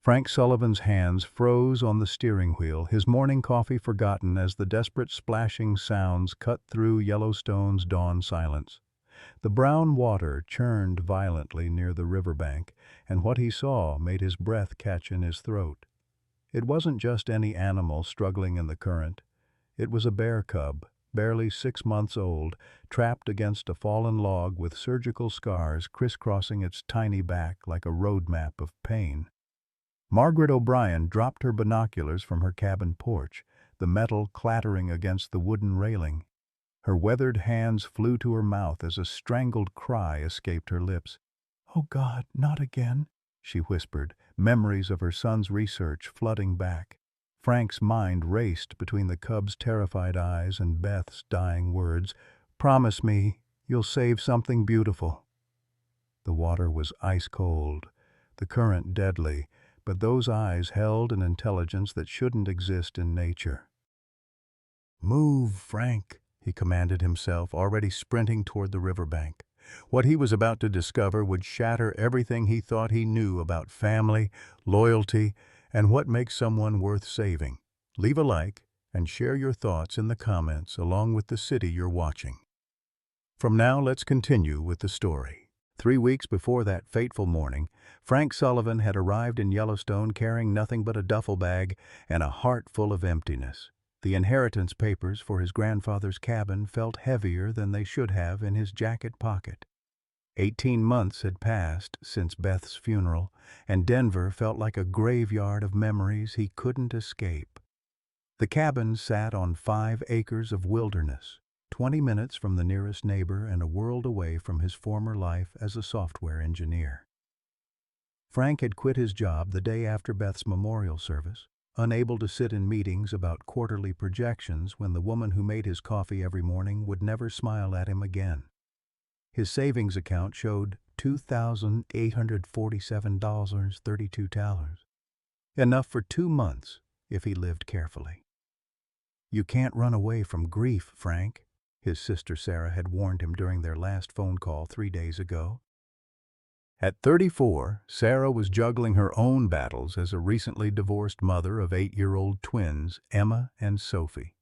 Frank Sullivan's hands froze on the steering wheel, his morning coffee forgotten as the desperate splashing sounds cut through Yellowstone's dawn silence. The brown water churned violently near the riverbank, and what he saw made his breath catch in his throat. It wasn't just any animal struggling in the current. It was a bear cub, barely 6 months old, trapped against a fallen log with surgical scars crisscrossing its tiny back like a road map of pain. Margaret O'Brien dropped her binoculars from her cabin porch, the metal clattering against the wooden railing. Her weathered hands flew to her mouth as a strangled cry escaped her lips. "Oh God, not again," she whispered, memories of her son's research flooding back. Frank's mind raced between the cub's terrified eyes and Beth's dying words. "Promise me you'll save something beautiful." The water was ice cold, the current deadly, but those eyes held an intelligence that shouldn't exist in nature. "Move, Frank," he commanded himself, already sprinting toward the riverbank. What he was about to discover would shatter everything he thought he knew about family, loyalty, and what makes someone worth saving. Leave a like and share your thoughts in the comments along with the city you're watching. From now, let's continue with the story. 3 weeks before that fateful morning, Frank Sullivan had arrived in Yellowstone carrying nothing but a duffel bag and a heart full of emptiness. The inheritance papers for his grandfather's cabin felt heavier than they should have in his jacket pocket. 18 months had passed since Beth's funeral, and Denver felt like a graveyard of memories he couldn't escape. The cabin sat on 5 acres of wilderness, 20 minutes from the nearest neighbor and a world away from his former life as a software engineer. Frank had quit his job the day after Beth's memorial service, unable to sit in meetings about quarterly projections when the woman who made his coffee every morning would never smile at him again. His savings account showed $2,847.32, enough for 2 months if he lived carefully. "You can't run away from grief, Frank," his sister Sarah had warned him during their last phone call 3 days ago. At 34, Sarah was juggling her own battles as a recently divorced mother of 8-year-old twins, Emma and Sophie.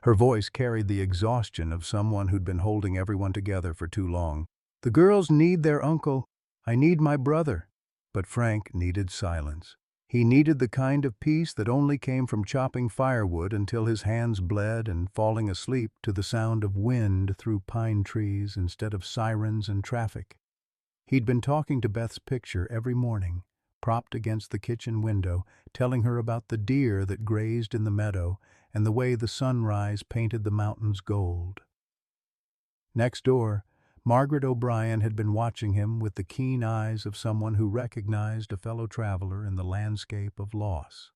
Her voice carried the exhaustion of someone who'd been holding everyone together for too long. "The girls need their uncle. I need my brother." But Frank needed silence. He needed the kind of peace that only came from chopping firewood until his hands bled and falling asleep to the sound of wind through pine trees instead of sirens and traffic. He'd been talking to Beth's picture every morning, propped against the kitchen window, telling her about the deer that grazed in the meadow and the way the sunrise painted the mountains gold. Next door, Margaret O'Brien had been watching him with the keen eyes of someone who recognized a fellow traveler in the landscape of loss.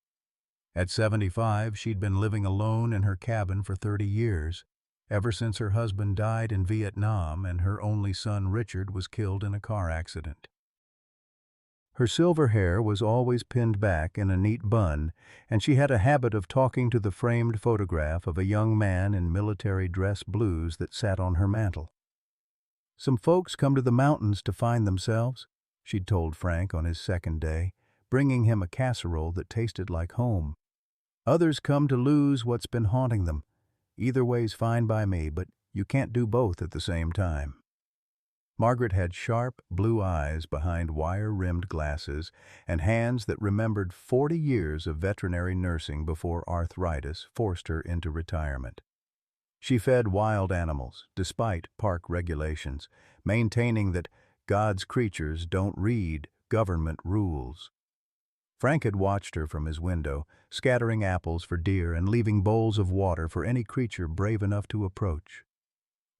At 75, she'd been living alone in her cabin for 30 years, ever since her husband died in Vietnam and her only son Richard was killed in a car accident. Her silver hair was always pinned back in a neat bun, and she had a habit of talking to the framed photograph of a young man in military dress blues that sat on her mantel. "Some folks come to the mountains to find themselves," she'd told Frank on his second day, bringing him a casserole that tasted like home. "Others come to lose what's been haunting them. Either way's fine by me, but you can't do both at the same time." Margaret had sharp, blue eyes behind wire-rimmed glasses and hands that remembered 40 years of veterinary nursing before arthritis forced her into retirement. She fed wild animals, despite park regulations, maintaining that God's creatures don't read government rules. Frank had watched her from his window, scattering apples for deer and leaving bowls of water for any creature brave enough to approach.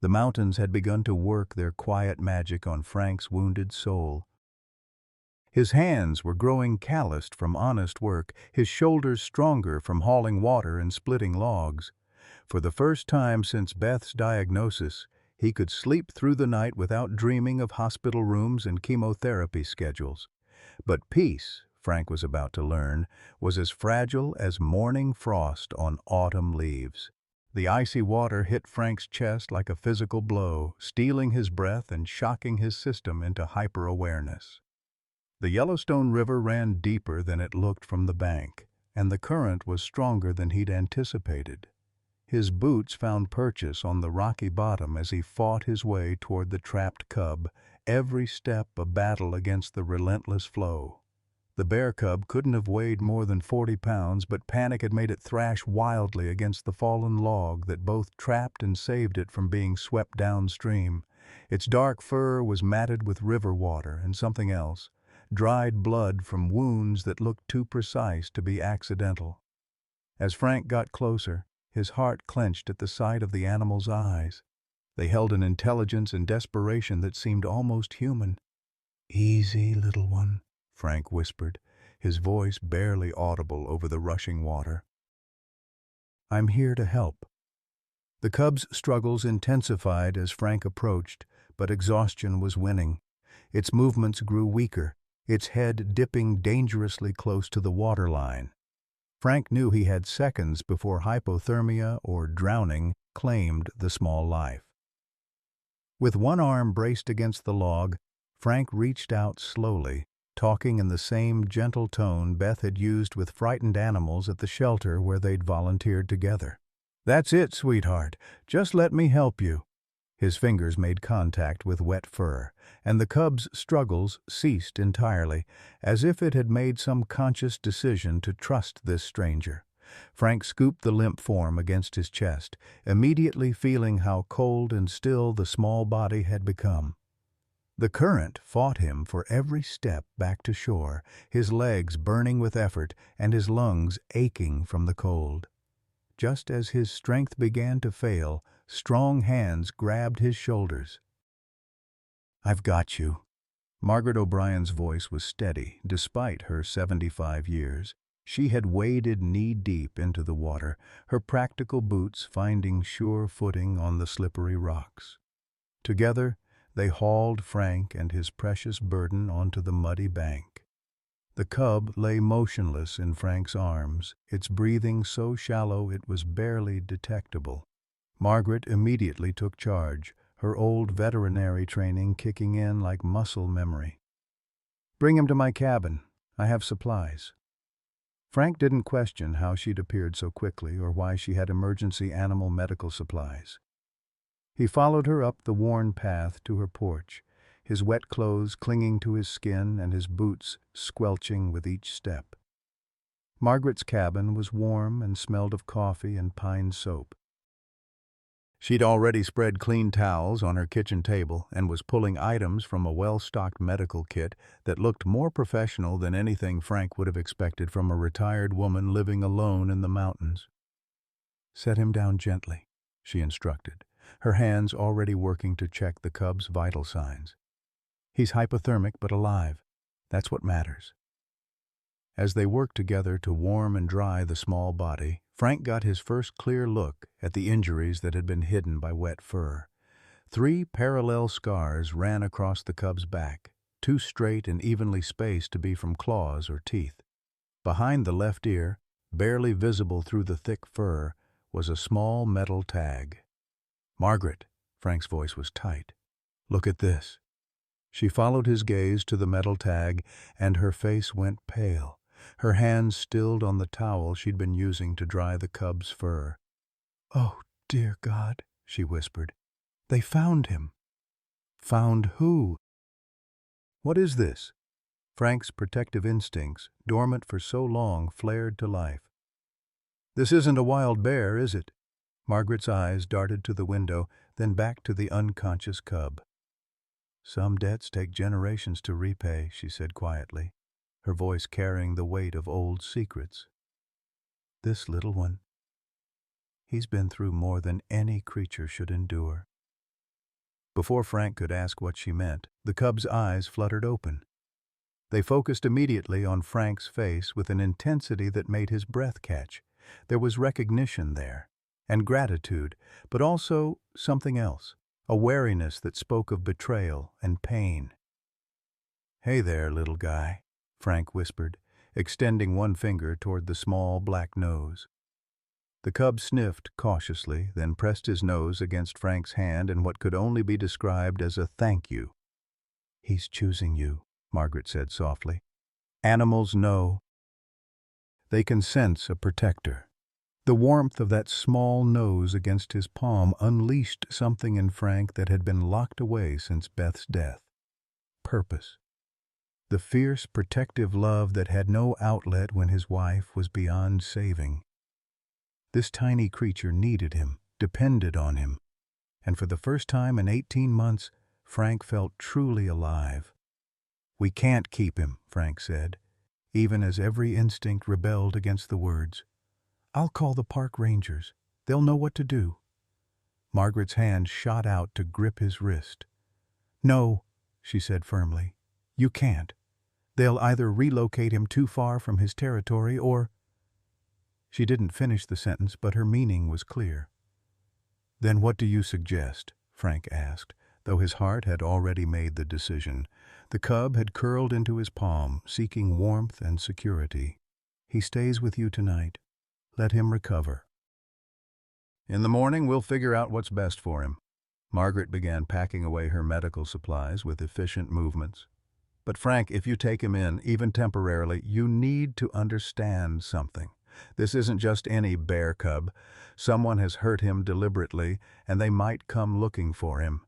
The mountains had begun to work their quiet magic on Frank's wounded soul. His hands were growing calloused from honest work, his shoulders stronger from hauling water and splitting logs. For the first time since Beth's diagnosis, he could sleep through the night without dreaming of hospital rooms and chemotherapy schedules. But peace, Frank was about to learn, was as fragile as morning frost on autumn leaves. The icy water hit Frank's chest like a physical blow, stealing his breath and shocking his system into hyper-awareness. The Yellowstone River ran deeper than it looked from the bank, and the current was stronger than he'd anticipated. His boots found purchase on the rocky bottom as he fought his way toward the trapped cub, every step a battle against the relentless flow. The bear cub couldn't have weighed more than 40 pounds, but panic had made it thrash wildly against the fallen log that both trapped and saved it from being swept downstream. Its dark fur was matted with river water and something else, dried blood from wounds that looked too precise to be accidental. As Frank got closer, his heart clenched at the sight of the animal's eyes. They held an intelligence and desperation that seemed almost human. "Easy, little one," Frank whispered, his voice barely audible over the rushing water. "I'm here to help." The cub's struggles intensified as Frank approached, but exhaustion was winning. Its movements grew weaker, its head dipping dangerously close to the waterline. Frank knew he had seconds before hypothermia or drowning claimed the small life. With one arm braced against the log, Frank reached out slowly, talking in the same gentle tone Beth had used with frightened animals at the shelter where they'd volunteered together. "That's it, sweetheart. Just let me help you." His fingers made contact with wet fur, and the cub's struggles ceased entirely, as if it had made some conscious decision to trust this stranger. Frank scooped the limp form against his chest, immediately feeling how cold and still the small body had become. The current fought him for every step back to shore, his legs burning with effort and his lungs aching from the cold. Just as his strength began to fail, strong hands grabbed his shoulders. "I've got you." Margaret O'Brien's voice was steady, despite her 75 years. She had waded knee-deep into the water, her practical boots finding sure footing on the slippery rocks. Together, they hauled Frank and his precious burden onto the muddy bank. The cub lay motionless in Frank's arms, its breathing so shallow it was barely detectable. Margaret immediately took charge, her old veterinary training kicking in like muscle memory. "Bring him to my cabin. I have supplies." Frank didn't question how she'd appeared so quickly or why she had emergency animal medical supplies. He followed her up the worn path to her porch, his wet clothes clinging to his skin and his boots squelching with each step. Margaret's cabin was warm and smelled of coffee and pine soap. She'd already spread clean towels on her kitchen table and was pulling items from a well-stocked medical kit that looked more professional than anything Frank would have expected from a retired woman living alone in the mountains. "Set him down gently," she instructed, her hands already working to check the cub's vital signs. "He's hypothermic but alive. That's what matters." As they worked together to warm and dry the small body, Frank got his first clear look at the injuries that had been hidden by wet fur. 3 parallel scars ran across the cub's back, too straight and evenly spaced to be from claws or teeth. Behind the left ear, barely visible through the thick fur, was a small metal tag. "Margaret," Frank's voice was tight. "Look at this." She followed his gaze to the metal tag, and her face went pale. Her hands stilled on the towel she'd been using to dry the cub's fur. "Oh, dear God," she whispered. "They found him." "Found who?" "What is this?" Frank's protective instincts, dormant for so long, flared to life. "This isn't a wild bear, is it?" Margaret's eyes darted to the window, then back to the unconscious cub. "Some debts take generations to repay," she said quietly, her voice carrying the weight of old secrets. "This little one, he's been through more than any creature should endure." Before Frank could ask what she meant, the cub's eyes fluttered open. They focused immediately on Frank's face with an intensity that made his breath catch. There was recognition there, and gratitude, but also something else, a wariness that spoke of betrayal and pain. "Hey there, little guy," Frank whispered, extending one finger toward the small black nose. The cub sniffed cautiously, then pressed his nose against Frank's hand in what could only be described as a thank you. "He's choosing you," Margaret said softly. Animals know. They can sense a protector. The warmth of that small nose against his palm unleashed something in Frank that had been locked away since Beth's death. Purpose. The fierce, protective love that had no outlet when his wife was beyond saving. This tiny creature needed him, depended on him, and for the first time in 18 months, Frank felt truly alive. We can't keep him, Frank said, even as every instinct rebelled against the words. I'll call the park rangers. They'll know what to do. Margaret's hand shot out to grip his wrist. No, she said firmly. You can't. They'll either relocate him too far from his territory or... She didn't finish the sentence, but her meaning was clear. Then what do you suggest? Frank asked, though his heart had already made the decision. The cub had curled into his palm, seeking warmth and security. He stays with you tonight. Let him recover. In the morning, we'll figure out what's best for him. Margaret began packing away her medical supplies with efficient movements. But Frank, if you take him in, even temporarily, you need to understand something. This isn't just any bear cub. Someone has hurt him deliberately, and they might come looking for him.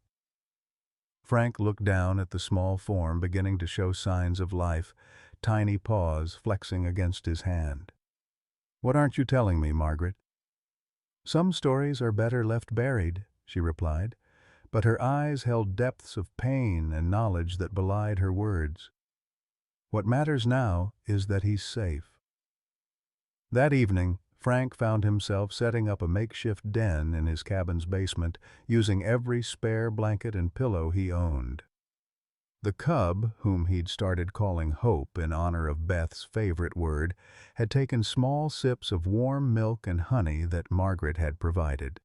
Frank looked down at the small form beginning to show signs of life, tiny paws flexing against his hand. What aren't you telling me, Margaret? Some stories are better left buried, she replied, but her eyes held depths of pain and knowledge that belied her words. What matters now is that he's safe. That evening, Frank found himself setting up a makeshift den in his cabin's basement, using every spare blanket and pillow he owned. The cub, whom he'd started calling Hope in honor of Beth's favorite word, had taken small sips of warm milk and honey that Margaret had provided.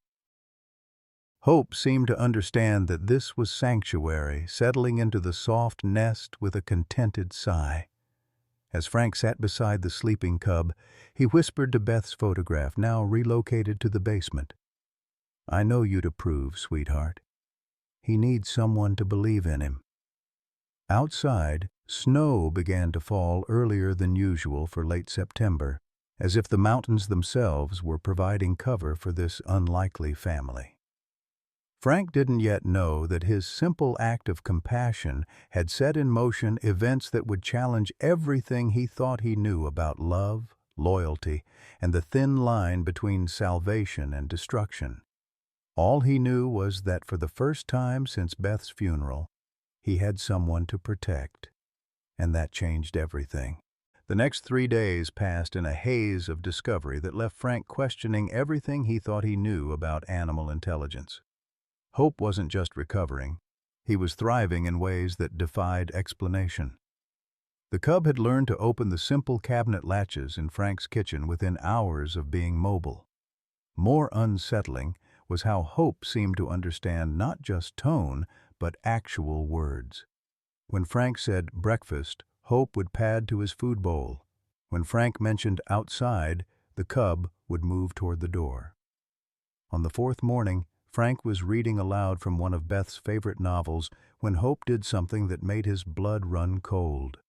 Hope seemed to understand that this was sanctuary, settling into the soft nest with a contented sigh. As Frank sat beside the sleeping cub, he whispered to Beth's photograph, now relocated to the basement. I know you'd approve, sweetheart. He needs someone to believe in him. Outside, snow began to fall earlier than usual for late September, as if the mountains themselves were providing cover for this unlikely family. Frank didn't yet know that his simple act of compassion had set in motion events that would challenge everything he thought he knew about love, loyalty, and the thin line between salvation and destruction. All he knew was that for the first time since Beth's funeral, he had someone to protect, and that changed everything. The next 3 days passed in a haze of discovery that left Frank questioning everything he thought he knew about animal intelligence. Hope wasn't just recovering, he was thriving in ways that defied explanation. The cub had learned to open the simple cabinet latches in Frank's kitchen within hours of being mobile. More unsettling was how Hope seemed to understand not just tone, but actual words. When Frank said breakfast, Hope would pad to his food bowl. When Frank mentioned outside, the cub would move toward the door. On the 4th morning, Frank was reading aloud from one of Beth's favorite novels when Hope did something that made his blood run cold.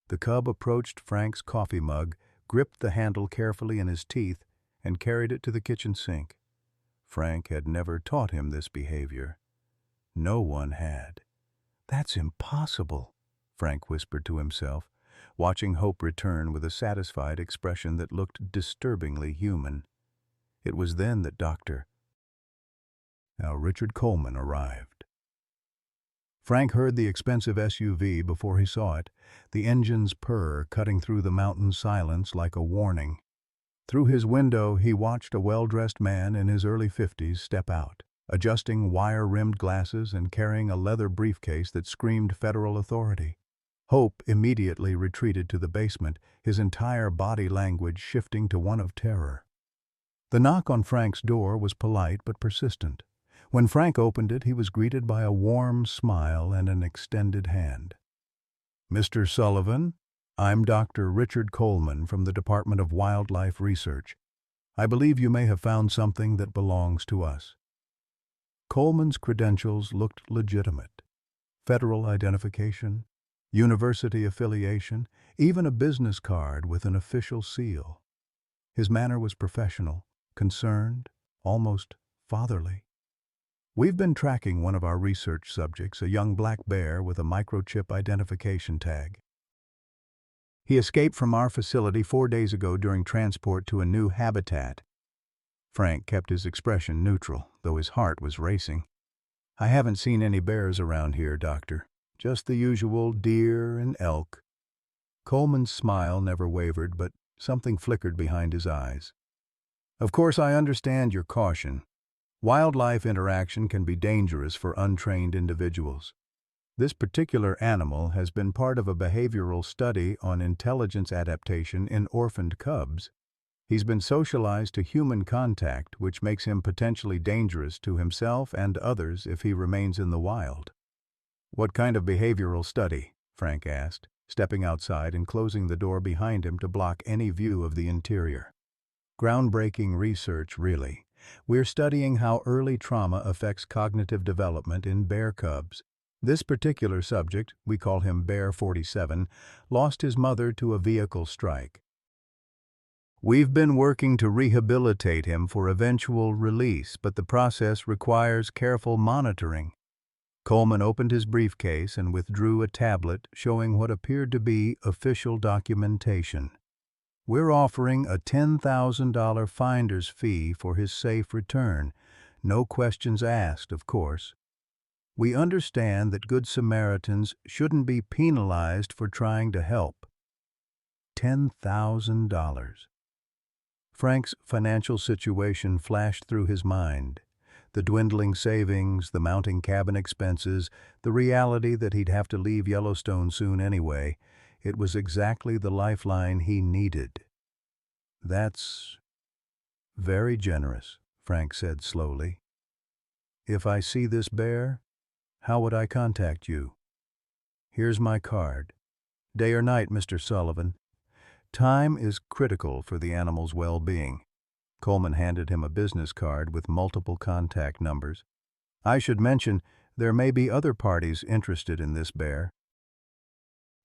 The cub approached Frank's coffee mug, gripped the handle carefully in his teeth, and carried it to the kitchen sink. Frank had never taught him this behavior. No one had. That's impossible, Frank whispered to himself, watching Hope return with a satisfied expression that looked disturbingly human. It was then that Richard Coleman arrived. Frank heard the expensive SUV before he saw it, the engine's purr cutting through the mountain silence like a warning. Through his window, he watched a well-dressed man in his early 50s step out, adjusting wire-rimmed glasses and carrying a leather briefcase that screamed federal authority. Hope immediately retreated to the basement, his entire body language shifting to one of terror. The knock on Frank's door was polite but persistent. When Frank opened it, he was greeted by a warm smile and an extended hand. Mr. Sullivan, I'm Dr. Richard Coleman from the Department of Wildlife Research. I believe you may have found something that belongs to us. Coleman's credentials looked legitimate. Federal identification, university affiliation, even a business card with an official seal. His manner was professional, concerned, almost fatherly. We've been tracking one of our research subjects, a young black bear with a microchip identification tag. He escaped from our facility 4 days ago during transport to a new habitat. Frank kept his expression neutral, though his heart was racing. I haven't seen any bears around here, Doctor. Just the usual deer and elk. Coleman's smile never wavered, but something flickered behind his eyes. Of course, I understand your caution. Wildlife interaction can be dangerous for untrained individuals. This particular animal has been part of a behavioral study on intelligence adaptation in orphaned cubs. He's been socialized to human contact, which makes him potentially dangerous to himself and others if he remains in the wild. What kind of behavioral study? Frank asked, stepping outside and closing the door behind him to block any view of the interior. Groundbreaking research, really. We're studying how early trauma affects cognitive development in bear cubs. This particular subject, we call him Bear 47, lost his mother to a vehicle strike. We've been working to rehabilitate him for eventual release, but the process requires careful monitoring. Coleman opened his briefcase and withdrew a tablet showing what appeared to be official documentation. We're offering a $10,000 finder's fee for his safe return. No questions asked, of course. We understand that Good Samaritans shouldn't be penalized for trying to help. $10,000. Frank's financial situation flashed through his mind. The dwindling savings, the mounting cabin expenses, the reality that he'd have to leave Yellowstone soon anyway. It was exactly the lifeline he needed. That's very generous, Frank said slowly. If I see this bear, how would I contact you? Here's my card. Day or night, Mr. Sullivan. Time is critical for the animal's well-being. Coleman handed him a business card with multiple contact numbers. I should mention, there may be other parties interested in this bear.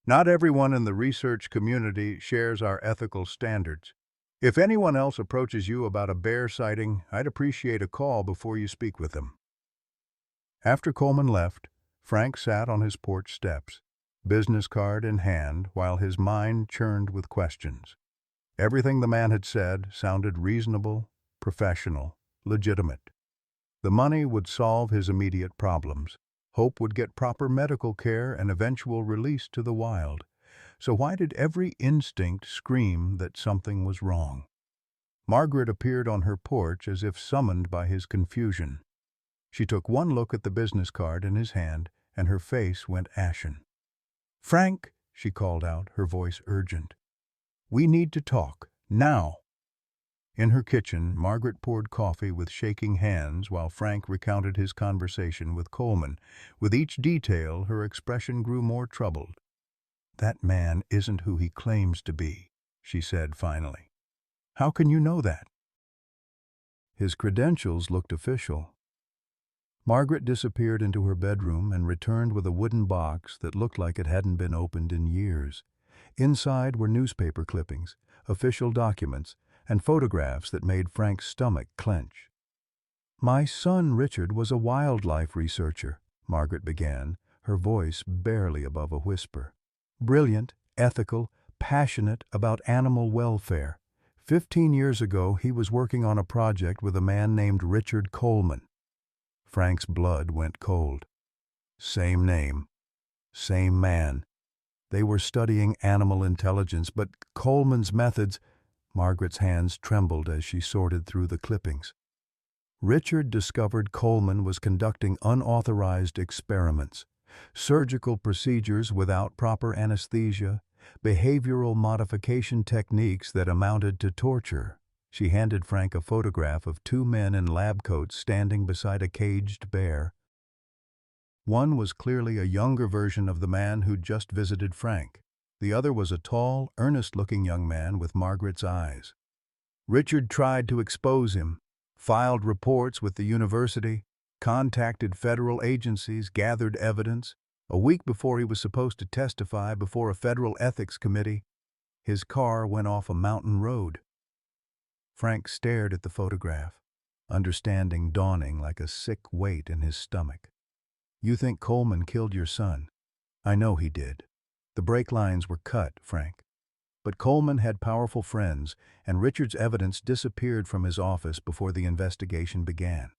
Not everyone in the research community shares our ethical standards. If anyone else approaches you about a bear sighting, I'd appreciate a call before you speak with them. After Coleman left, Frank sat on his porch steps, business card in hand, while his mind churned with questions. Everything the man had said sounded reasonable, professional, legitimate. The money would solve his immediate problems. Hope would get proper medical care and eventual release to the wild. So why did every instinct scream that something was wrong? Margaret appeared on her porch as if summoned by his confusion. She took one look at the business card in his hand, and her face went ashen. "Frank," she called out, her voice urgent. "We need to talk, now." In her kitchen, Margaret poured coffee with shaking hands while Frank recounted his conversation with Coleman. With each detail, her expression grew more troubled. "That man isn't who he claims to be," she said finally. "How can you know that?" His credentials looked official. Margaret disappeared into her bedroom and returned with a wooden box that looked like it hadn't been opened in years. Inside were newspaper clippings, official documents, and photographs that made Frank's stomach clench. "My son Richard was a wildlife researcher," Margaret began, her voice barely above a whisper. "Brilliant, ethical, passionate about animal welfare. 15 years ago, he was working on a project with a man named Richard Coleman." Frank's blood went cold. Same name, same man. They were studying animal intelligence, but Coleman's methods— Margaret's hands trembled as she sorted through the clippings. Richard discovered Coleman was conducting unauthorized experiments, surgical procedures without proper anesthesia, behavioral modification techniques that amounted to torture. She handed Frank a photograph of two men in lab coats standing beside a caged bear. One was clearly a younger version of the man who'd just visited Frank. The other was a tall, earnest-looking young man with Margaret's eyes. Richard tried to expose him, filed reports with the university, contacted federal agencies, gathered evidence, A week before he was supposed to testify before a federal ethics committee, his car went off a mountain road. Frank stared at the photograph, understanding dawning like a sick weight in his stomach. You think Coleman killed your son? I know he did. The brake lines were cut, Frank. But Coleman had powerful friends, and Richard's evidence disappeared from his office before the investigation began.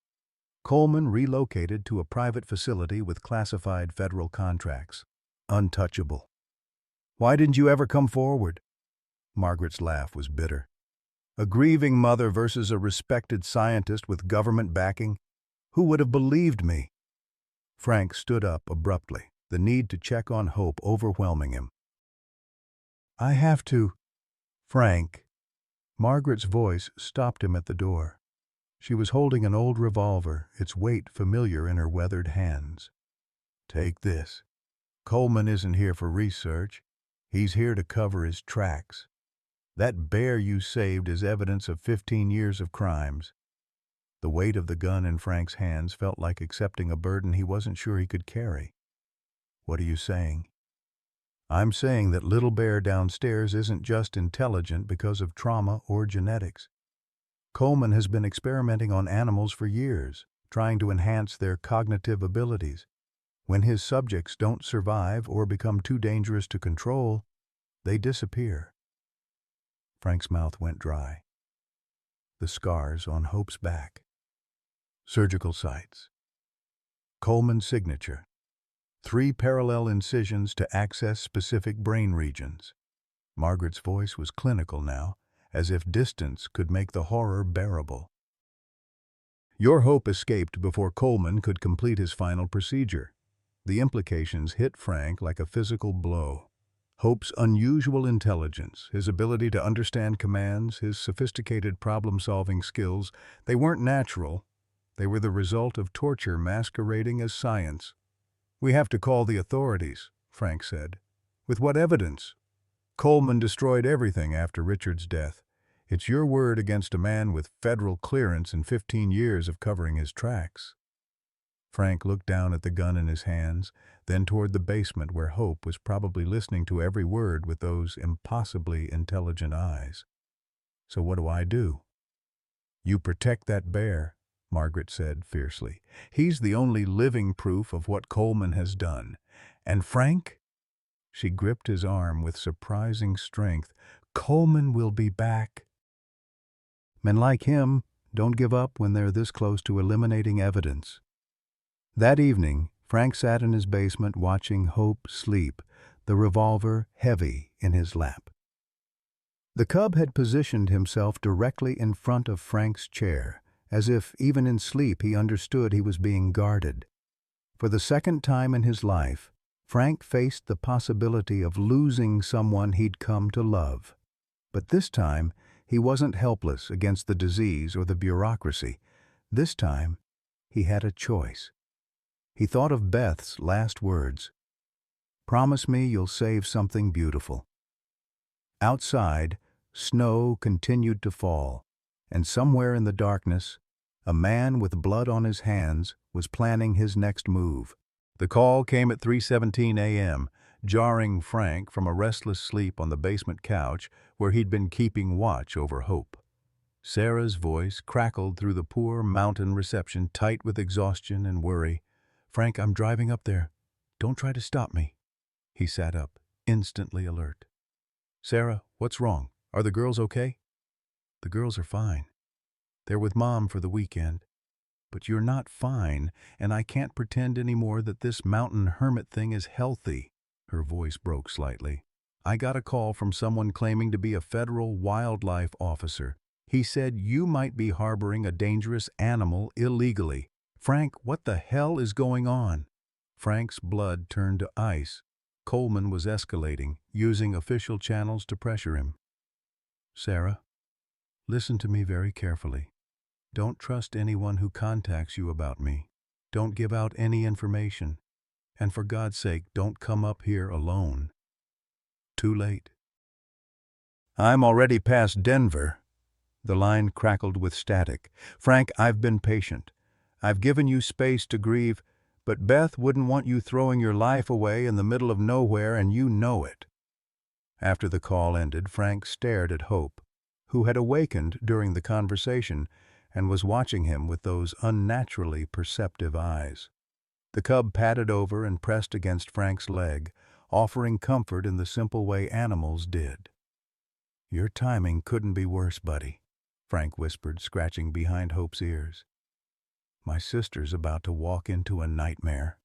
Coleman relocated to a private facility with classified federal contracts. Untouchable. Why didn't you ever come forward? Margaret's laugh was bitter. A grieving mother versus a respected scientist with government backing? Who would have believed me? Frank stood up abruptly, the need to check on Hope overwhelming him. I have to. Frank. Margaret's voice stopped him at the door. She was holding an old revolver, its weight familiar in her weathered hands. Take this. Coleman isn't here for research. He's here to cover his tracks. That bear you saved is evidence of 15 years of crimes. The weight of the gun in Frank's hands felt like accepting a burden he wasn't sure he could carry. What are you saying? I'm saying that little bear downstairs isn't just intelligent because of trauma or genetics. Coleman has been experimenting on animals for years, trying to enhance their cognitive abilities. When his subjects don't survive or become too dangerous to control, they disappear. Frank's mouth went dry. The scars on Hope's back. Surgical sites. Coleman's signature. 3 parallel incisions to access specific brain regions. Margaret's voice was clinical now, as if distance could make the horror bearable. Your Hope escaped before Coleman could complete his final procedure. The implications hit Frank like a physical blow. Hope's unusual intelligence, his ability to understand commands, his sophisticated problem-solving skills, they weren't natural. They were the result of torture masquerading as science. We have to call the authorities, Frank said. With what evidence? Coleman destroyed everything after Richard's death. It's your word against a man with federal clearance and 15 years of covering his tracks. Frank looked down at the gun in his hands, then toward the basement where Hope was probably listening to every word with those impossibly intelligent eyes. So what do? You protect that bear, Margaret said fiercely. He's the only living proof of what Coleman has done. And Frank? She gripped his arm with surprising strength. Coleman will be back. Men like him don't give up when they're this close to eliminating evidence. That evening, Frank sat in his basement watching Hope sleep, the revolver heavy in his lap. The cub had positioned himself directly in front of Frank's chair, as if even in sleep he understood he was being guarded. For the second time in his life, Frank faced the possibility of losing someone he'd come to love. But this time, he wasn't helpless against the disease or the bureaucracy. This time, he had a choice. He thought of Beth's last words. Promise me you'll save something beautiful. Outside, snow continued to fall, and somewhere in the darkness, a man with blood on his hands was planning his next move. The call came at 3:17 a.m., jarring Frank from a restless sleep on the basement couch where he'd been keeping watch over Hope. Sarah's voice crackled through the poor mountain reception, tight with exhaustion and worry. Frank, I'm driving up there. Don't try to stop me. He sat up, instantly alert. Sarah, what's wrong? Are the girls okay? The girls are fine. They're with Mom for the weekend. But you're not fine, and I can't pretend anymore that this mountain hermit thing is healthy. Her voice broke slightly. I got a call from someone claiming to be a federal wildlife officer. He said you might be harboring a dangerous animal illegally. Frank, what the hell is going on? Frank's blood turned to ice. Coleman was escalating, using official channels to pressure him. Sarah, listen to me very carefully. Don't trust anyone who contacts you about me. Don't give out any information. And for God's sake, don't come up here alone. Too late. I'm already past Denver. The line crackled with static. Frank, I've been patient. I've given you space to grieve, but Beth wouldn't want you throwing your life away in the middle of nowhere, and you know it." After the call ended, Frank stared at Hope, who had awakened during the conversation and was watching him with those unnaturally perceptive eyes. The cub padded over and pressed against Frank's leg, offering comfort in the simple way animals did. "Your timing couldn't be worse, buddy," Frank whispered, scratching behind Hope's ears. "My sister's about to walk into a nightmare."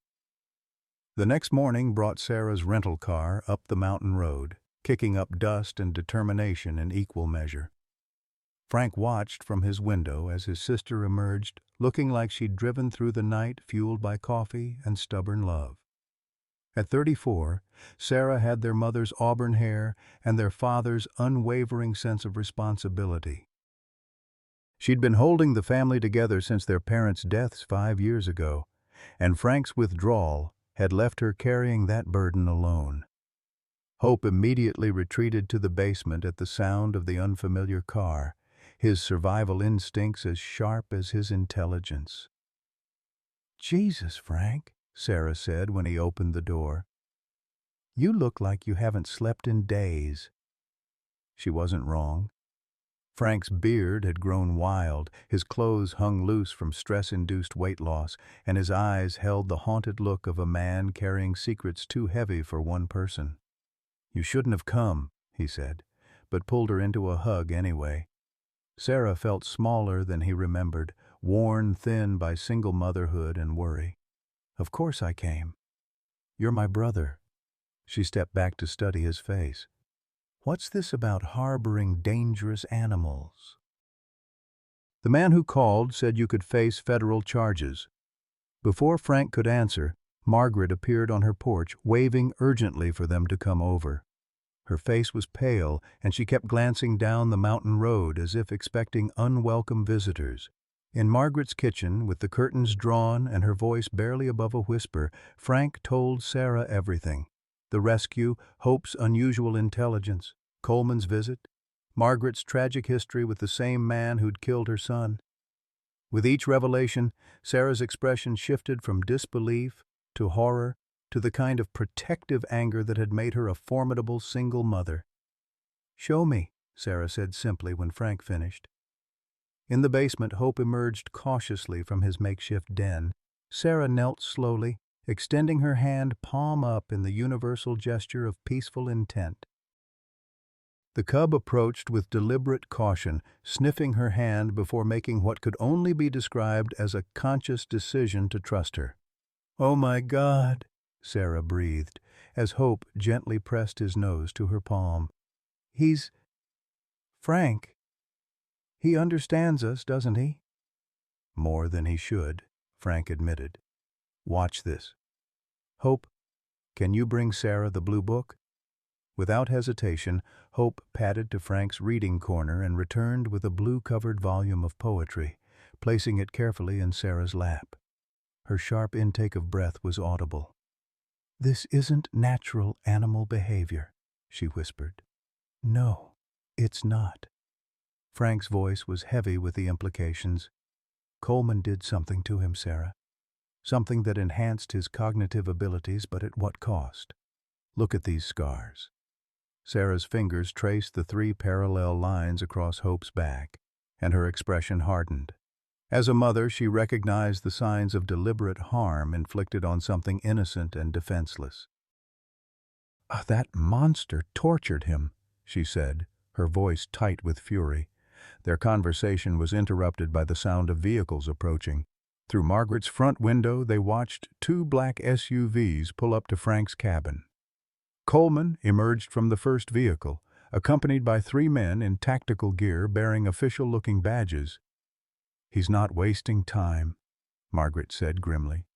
The next morning brought Sarah's rental car up the mountain road, kicking up dust and determination in equal measure. Frank watched from his window as his sister emerged, looking like she'd driven through the night fueled by coffee and stubborn love. At 34, Sarah had their mother's auburn hair and their father's unwavering sense of responsibility. She'd been holding the family together since their parents' deaths 5 years ago, and Frank's withdrawal had left her carrying that burden alone. Hope immediately retreated to the basement at the sound of the unfamiliar car, his survival instincts as sharp as his intelligence. "Jesus, Frank," Sarah said when he opened the door. "You look like you haven't slept in days." She wasn't wrong. Frank's beard had grown wild, his clothes hung loose from stress-induced weight loss, and his eyes held the haunted look of a man carrying secrets too heavy for one person. "You shouldn't have come," he said, but pulled her into a hug anyway. Sarah felt smaller than he remembered, worn thin by single motherhood and worry. "Of course I came. You're my brother." She stepped back to study his face. "What's this about harboring dangerous animals?" "The man who called said you could face federal charges." Before Frank could answer, Margaret appeared on her porch, waving urgently for them to come over. Her face was pale, and she kept glancing down the mountain road as if expecting unwelcome visitors. In Margaret's kitchen, with the curtains drawn and her voice barely above a whisper, Frank told Sarah everything. The rescue, Hope's unusual intelligence, Coleman's visit, Margaret's tragic history with the same man who'd killed her son. With each revelation, Sarah's expression shifted from disbelief to horror to the kind of protective anger that had made her a formidable single mother. "Show me," Sarah said simply when Frank finished. In the basement, Hope emerged cautiously from his makeshift den. Sarah knelt slowly, extending her hand palm up in the universal gesture of peaceful intent. The cub approached with deliberate caution, sniffing her hand before making what could only be described as a conscious decision to trust her. "Oh my God," Sarah breathed, as Hope gently pressed his nose to her palm. "He's... Frank. He understands us, doesn't he?" "More than he should," Frank admitted. "Watch this. Hope, can you bring Sarah the blue book?" Without hesitation, Hope padded to Frank's reading corner and returned with a blue-covered volume of poetry, placing it carefully in Sarah's lap. Her sharp intake of breath was audible. "This isn't natural animal behavior," she whispered. "No, it's not." Frank's voice was heavy with the implications. "Coleman did something to him, Sarah. Something that enhanced his cognitive abilities, but at what cost? Look at these scars." Sarah's fingers traced the 3 parallel lines across Hope's back, and her expression hardened. As a mother, she recognized the signs of deliberate harm inflicted on something innocent and defenseless. "That monster tortured him," she said, her voice tight with fury. Their conversation was interrupted by the sound of vehicles approaching. Through Margaret's front window, they watched 2 black SUVs pull up to Frank's cabin. Coleman emerged from the first vehicle, accompanied by 3 men in tactical gear bearing official-looking badges. "He's not wasting time," Margaret said grimly.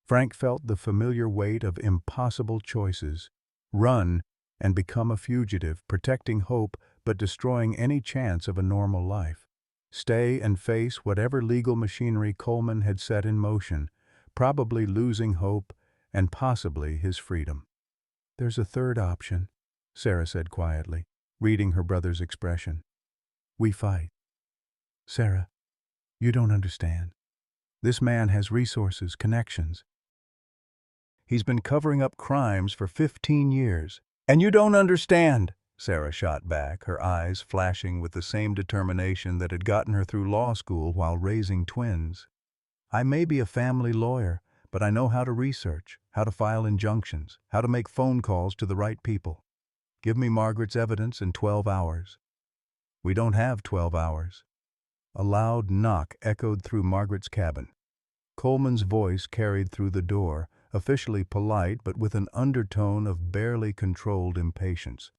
Frank felt the familiar weight of impossible choices. Run and become a fugitive, protecting Hope but destroying any chance of a normal life. Stay and face whatever legal machinery Coleman had set in motion, probably losing Hope and possibly his freedom. "There's a third option," Sarah said quietly, reading her brother's expression. "We fight." "Sarah, you don't understand. This man has resources, connections. He's been covering up crimes for 15 years. And you don't understand, Sarah shot back, her eyes flashing with the same determination that had gotten her through law school while raising twins. I may be a family lawyer, but I know how to research, how to file injunctions, how to make phone calls to the right people. Give me Margaret's evidence in 12 hours. We don't have 12 hours. A loud knock echoed through Margaret's cabin. Coleman's voice carried through the door, officially polite but with an undertone of barely controlled impatience.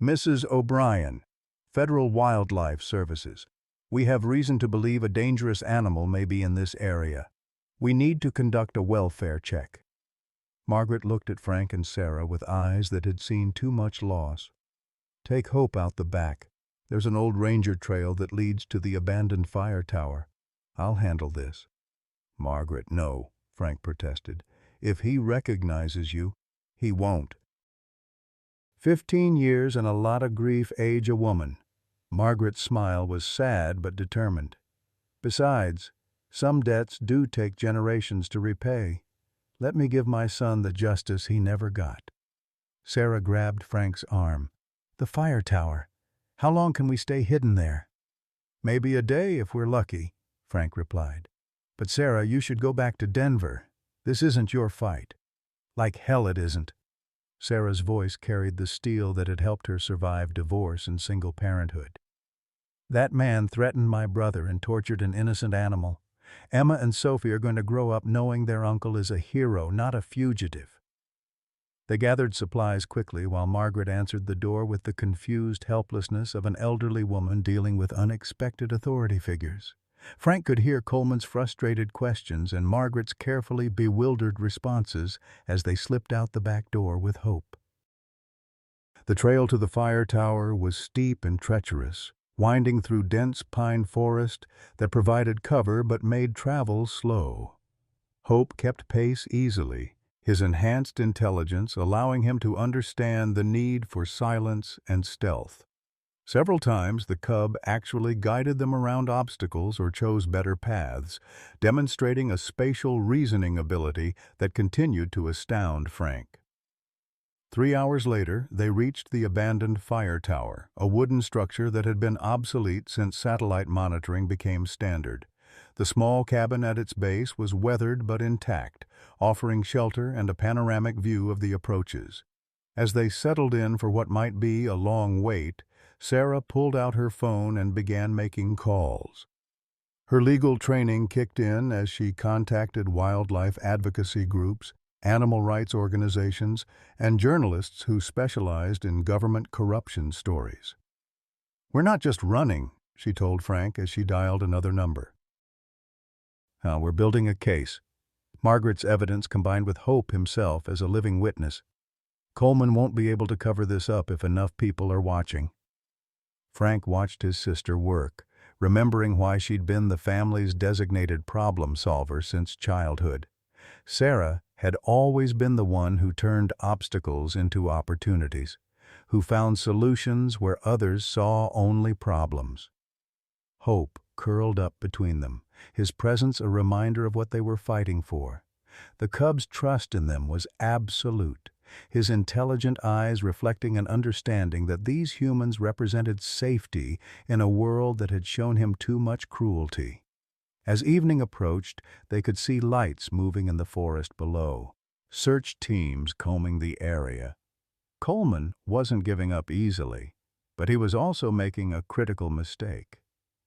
Mrs. O'Brien, Federal Wildlife Services. We have reason to believe a dangerous animal may be in this area. We need to conduct a welfare check. Margaret looked at Frank and Sarah with eyes that had seen too much loss. Take Hope out the back. There's an old ranger trail that leads to the abandoned fire tower. I'll handle this. Margaret, no, Frank protested. If he recognizes you, he won't. 15 years and a lot of grief age a woman. Margaret's smile was sad but determined. Besides, some debts do take generations to repay. Let me give my son the justice he never got. Sarah grabbed Frank's arm. The fire tower. How long can we stay hidden there? Maybe a day if we're lucky, Frank replied. But Sarah, you should go back to Denver. This isn't your fight. Like hell it isn't. Sarah's voice carried the steel that had helped her survive divorce and single parenthood. That man threatened my brother and tortured an innocent animal. Emma and Sophie are going to grow up knowing their uncle is a hero, not a fugitive. They gathered supplies quickly while Margaret answered the door with the confused helplessness of an elderly woman dealing with unexpected authority figures. Frank could hear Coleman's frustrated questions and Margaret's carefully bewildered responses as they slipped out the back door with Hope. The trail to the fire tower was steep and treacherous, winding through dense pine forest that provided cover but made travel slow. Hope kept pace easily, his enhanced intelligence allowing him to understand the need for silence and stealth. Several times the cub actually guided them around obstacles or chose better paths, demonstrating a spatial reasoning ability that continued to astound Frank. 3 hours later, they reached the abandoned fire tower, a wooden structure that had been obsolete since satellite monitoring became standard. The small cabin at its base was weathered but intact, offering shelter and a panoramic view of the approaches. As they settled in for what might be a long wait, Sarah pulled out her phone and began making calls. Her legal training kicked in as she contacted wildlife advocacy groups, animal rights organizations, and journalists who specialized in government corruption stories. "We're not just running," she told Frank as she dialed another number. We're building a case. Margaret's evidence combined with Hope himself as a living witness. Coleman won't be able to cover this up if enough people are watching. Frank watched his sister work, remembering why she'd been the family's designated problem solver since childhood. Sarah had always been the one who turned obstacles into opportunities, who found solutions where others saw only problems. Hope curled up between them, his presence a reminder of what they were fighting for. The cub's trust in them was absolute, his intelligent eyes reflecting an understanding that these humans represented safety in a world that had shown him too much cruelty. As evening approached, they could see lights moving in the forest below, search teams combing the area. Coleman wasn't giving up easily, but he was also making a critical mistake.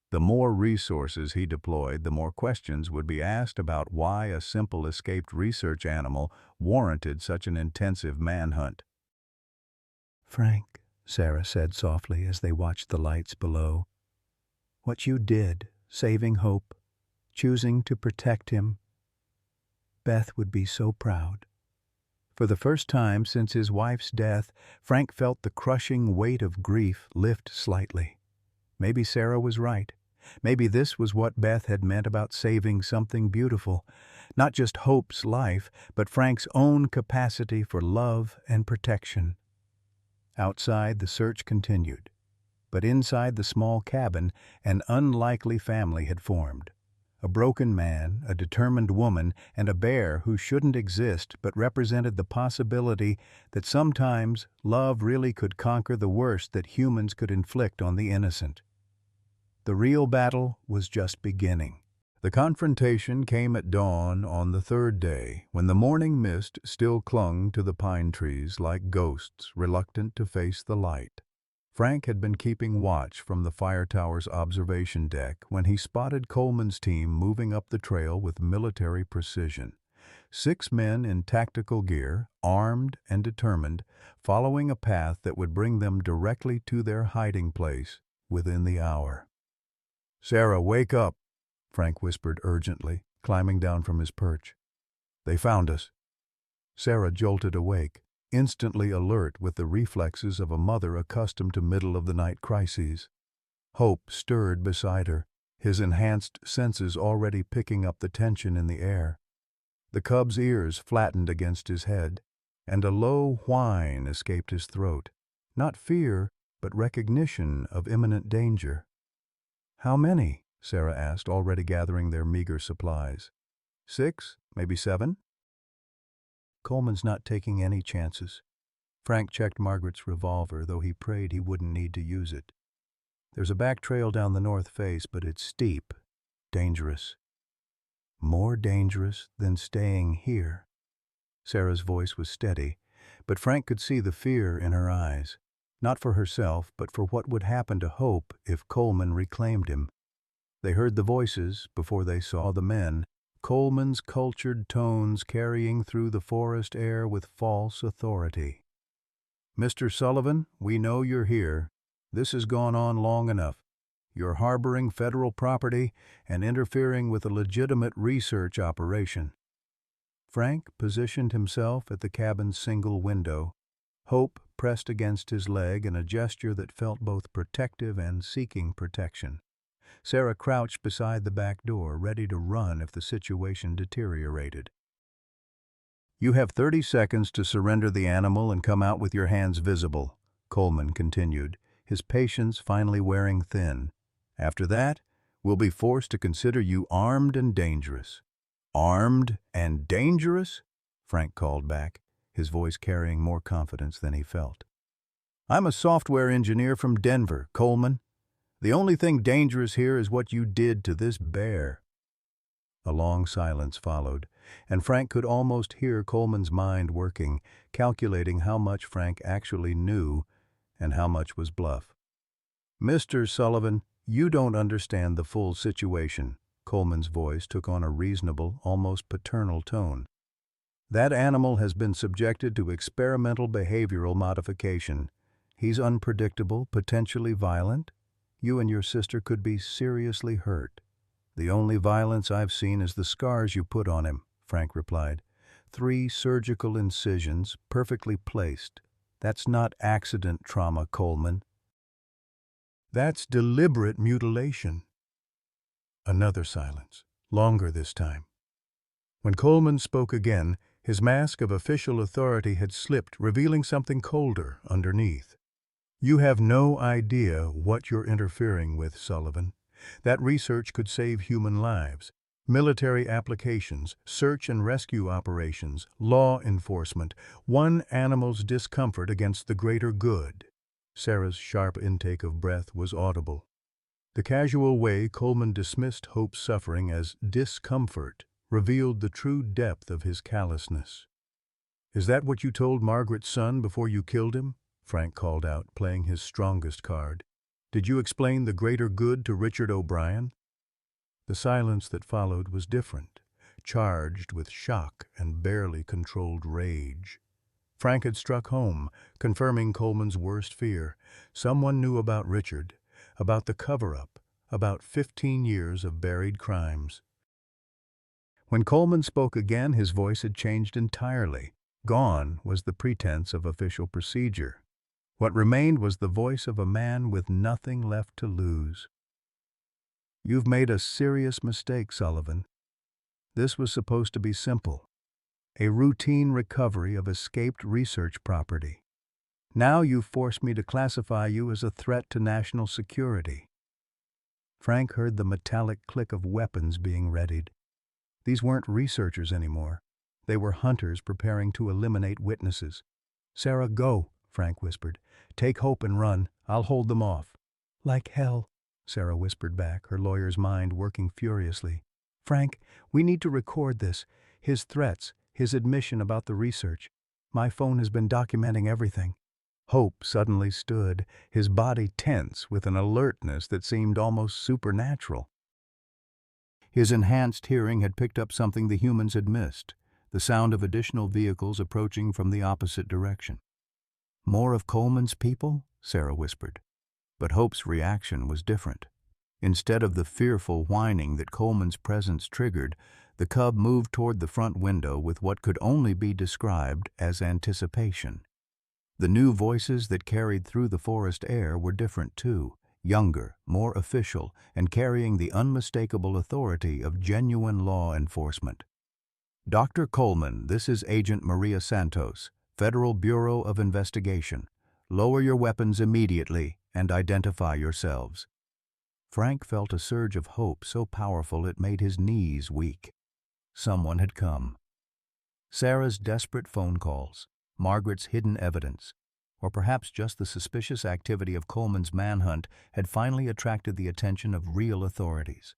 The more resources he deployed, the more questions would be asked about why a simple escaped research animal warranted such an intensive manhunt. "Frank," Sarah said softly as they watched the lights below, "what you did, saving Hope, choosing to protect him, Beth would be so proud." For the first time since his wife's death, Frank felt the crushing weight of grief lift slightly. Maybe Sarah was right. Maybe this was what Beth had meant about saving something beautiful. Not just Hope's life, but Frank's own capacity for love and protection. Outside, the search continued. But inside the small cabin, an unlikely family had formed. A broken man, a determined woman, and a bear who shouldn't exist but represented the possibility that sometimes love really could conquer the worst that humans could inflict on the innocent. The real battle was just beginning. The confrontation came at dawn on the third day, when the morning mist still clung to the pine trees like ghosts reluctant to face the light. Frank had been keeping watch from the fire tower's observation deck when he spotted Coleman's team moving up the trail with military precision. 6 men in tactical gear, armed and determined, following a path that would bring them directly to their hiding place within the hour. "Sarah, wake up," Frank whispered urgently, climbing down from his perch. "They found us." Sarah jolted awake, instantly alert with the reflexes of a mother accustomed to middle-of-the-night crises. Hope stirred beside her, his enhanced senses already picking up the tension in the air. The cub's ears flattened against his head, and a low whine escaped his throat. Not fear, but recognition of imminent danger. "How many?" Sarah asked, already gathering their meager supplies. 6, maybe 7? "Coleman's not taking any chances." Frank checked Margaret's revolver, though he prayed he wouldn't need to use it. "There's a back trail down the north face, but it's steep, dangerous. More dangerous than staying here." Sarah's voice was steady, but Frank could see the fear in her eyes, not for herself, but for what would happen to Hope if Coleman reclaimed him. They heard the voices before they saw the men, Coleman's cultured tones carrying through the forest air with false authority. "Mr. Sullivan, we know you're here. This has gone on long enough. You're harboring federal property and interfering with a legitimate research operation." Frank positioned himself at the cabin's single window, Hope pressed against his leg in a gesture that felt both protective and seeking protection. Sarah crouched beside the back door, ready to run if the situation deteriorated. "You have 30 seconds to surrender the animal and come out with your hands visible," Coleman continued, his patience finally wearing thin. "After that, we'll be forced to consider you armed and dangerous." "Armed and dangerous?" Frank called back, his voice carrying more confidence than he felt. "I'm a software engineer from Denver, Coleman. The only thing dangerous here is what you did to this bear." A long silence followed, and Frank could almost hear Coleman's mind working, calculating how much Frank actually knew and how much was bluff. "Mr. Sullivan, you don't understand the full situation." Coleman's voice took on a reasonable, almost paternal tone. "That animal has been subjected to experimental behavioral modification. He's unpredictable, potentially violent. You and your sister could be seriously hurt." "The only violence I've seen is the scars you put on him," Frank replied. 3 surgical incisions, perfectly placed. That's not accident trauma, Coleman. That's deliberate mutilation." Another silence, longer this time. When Coleman spoke again, his mask of official authority had slipped, revealing something colder underneath. "You have no idea what you're interfering with, Sullivan. That research could save human lives. Military applications, search and rescue operations, law enforcement, one animal's discomfort against the greater good." Sarah's sharp intake of breath was audible. The casual way Coleman dismissed Hope's suffering as discomfort revealed the true depth of his callousness. "Is that what you told Margaret's son before you killed him?" Frank called out, playing his strongest card. "Did you explain the greater good to Richard O'Brien?" The silence that followed was different, charged with shock and barely controlled rage. Frank had struck home, confirming Coleman's worst fear. Someone knew about Richard, about the cover-up, about 15 years of buried crimes. When Coleman spoke again, his voice had changed entirely. Gone was the pretense of official procedure. What remained was the voice of a man with nothing left to lose. "You've made a serious mistake, Sullivan. This was supposed to be simple. A routine recovery of escaped research property. Now you've forced me to classify you as a threat to national security." Frank heard the metallic click of weapons being readied. These weren't researchers anymore. They were hunters preparing to eliminate witnesses. "Sarah, go," Frank whispered. "Take Hope and run. I'll hold them off." "Like hell," Sarah whispered back, her lawyer's mind working furiously. "Frank, we need to record this. His threats, his admission about the research. My phone has been documenting everything." Hope suddenly stood, his body tense with an alertness that seemed almost supernatural. His enhanced hearing had picked up something the humans had missed, the sound of additional vehicles approaching from the opposite direction. "More of Coleman's people?" Sarah whispered. But Hope's reaction was different. Instead of the fearful whining that Coleman's presence triggered, the cub moved toward the front window with what could only be described as anticipation. The new voices that carried through the forest air were different too, younger, more official, and carrying the unmistakable authority of genuine law enforcement. "Dr. Coleman, this is Agent Maria Santos, Federal Bureau of Investigation. Lower your weapons immediately and identify yourselves." Frank felt a surge of hope so powerful it made his knees weak. Someone had come. Sarah's desperate phone calls, Margaret's hidden evidence, or perhaps just the suspicious activity of Coleman's manhunt had finally attracted the attention of real authorities.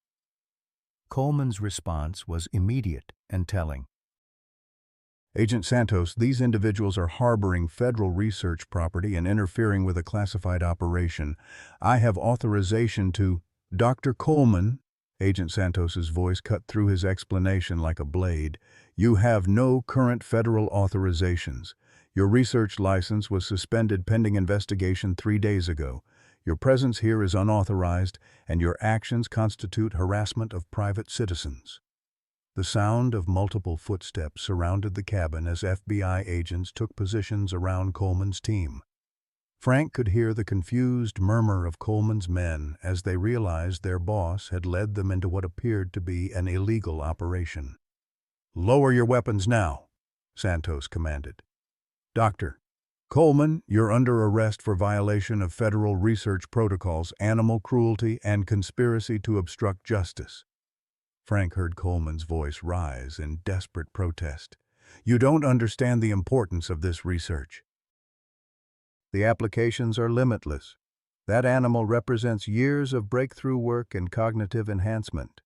Coleman's response was immediate and telling. "Agent Santos, these individuals are harboring federal research property and interfering with a classified operation. I have authorization to—" "Dr. Coleman," Agent Santos's voice cut through his explanation like a blade, "you have no current federal authorizations. Your research license was suspended pending investigation 3 days ago. Your presence here is unauthorized, and your actions constitute harassment of private citizens." The sound of multiple footsteps surrounded the cabin as FBI agents took positions around Coleman's team. Frank could hear the confused murmur of Coleman's men as they realized their boss had led them into what appeared to be an illegal operation. "Lower your weapons now," Santos commanded. "Dr. Coleman, you're under arrest for violation of federal research protocols, animal cruelty, and conspiracy to obstruct justice." Frank heard Coleman's voice rise in desperate protest. "You don't understand the importance of this research. The applications are limitless. That animal represents years of breakthrough work and cognitive enhancement."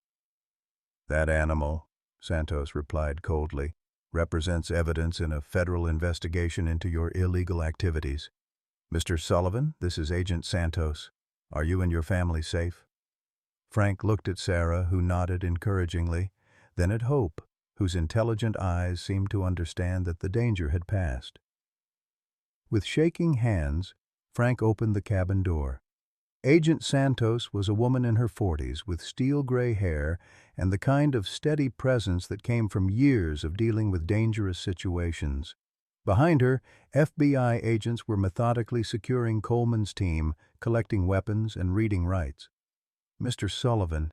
"That animal," Santos replied coldly, "represents evidence in a federal investigation into your illegal activities. Mr. Sullivan, this is Agent Santos. Are you and your family safe?" Frank looked at Sarah, who nodded encouragingly, then at Hope, whose intelligent eyes seemed to understand that the danger had passed. With shaking hands, Frank opened the cabin door. Agent Santos was a woman in her 40s with steel-gray hair and the kind of steady presence that came from years of dealing with dangerous situations. Behind her, FBI agents were methodically securing Coleman's team, collecting weapons and reading rights. "Mr. Sullivan,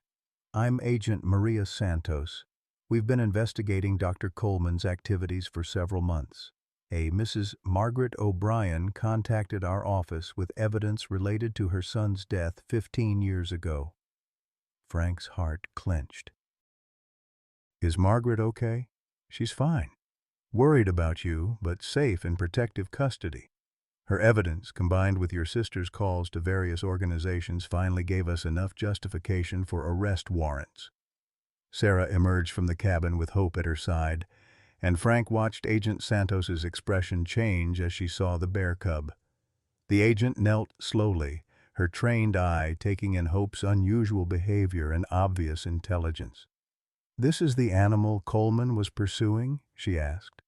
I'm Agent Maria Santos. We've been investigating Dr. Coleman's activities for several months. A Mrs. Margaret O'Brien contacted our office with evidence related to her son's death 15 years ago." Frank's heart clenched. "Is Margaret okay?" "She's fine. Worried about you, but safe in protective custody. Her evidence, combined with your sister's calls to various organizations, finally gave us enough justification for arrest warrants." Sarah emerged from the cabin with Hope at her side, and Frank watched Agent Santos's expression change as she saw the bear cub. The agent knelt slowly, her trained eye taking in Hope's unusual behavior and obvious intelligence. "This is the animal Coleman was pursuing?" she asked.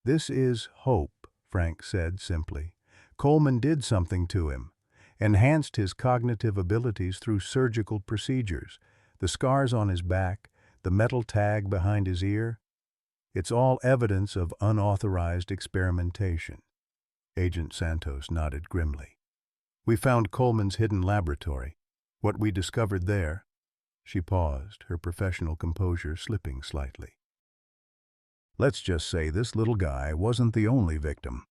"This is Hope," Frank said simply. "Coleman did something to him, enhanced his cognitive abilities through surgical procedures. The scars on his back, the metal tag behind his ear, it's all evidence of unauthorized experimentation." Agent Santos nodded grimly. "We found Coleman's hidden laboratory. What we discovered there—" She paused, her professional composure slipping slightly. "Let's just say this little guy wasn't the only victim."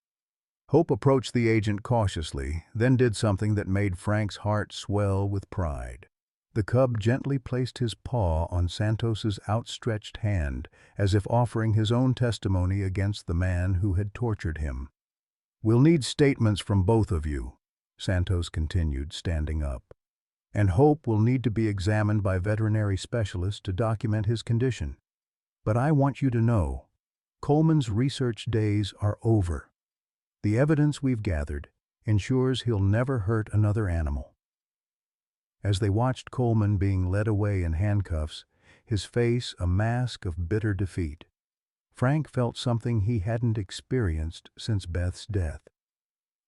Hope approached the agent cautiously, then did something that made Frank's heart swell with pride. The cub gently placed his paw on Santos's outstretched hand, as if offering his own testimony against the man who had tortured him. "We'll need statements from both of you," Santos continued, standing up. "And Hope will need to be examined by veterinary specialists to document his condition. But I want you to know, Coleman's research days are over. The evidence we've gathered ensures he'll never hurt another animal." As they watched Coleman being led away in handcuffs, his face a mask of bitter defeat, Frank felt something he hadn't experienced since Beth's death.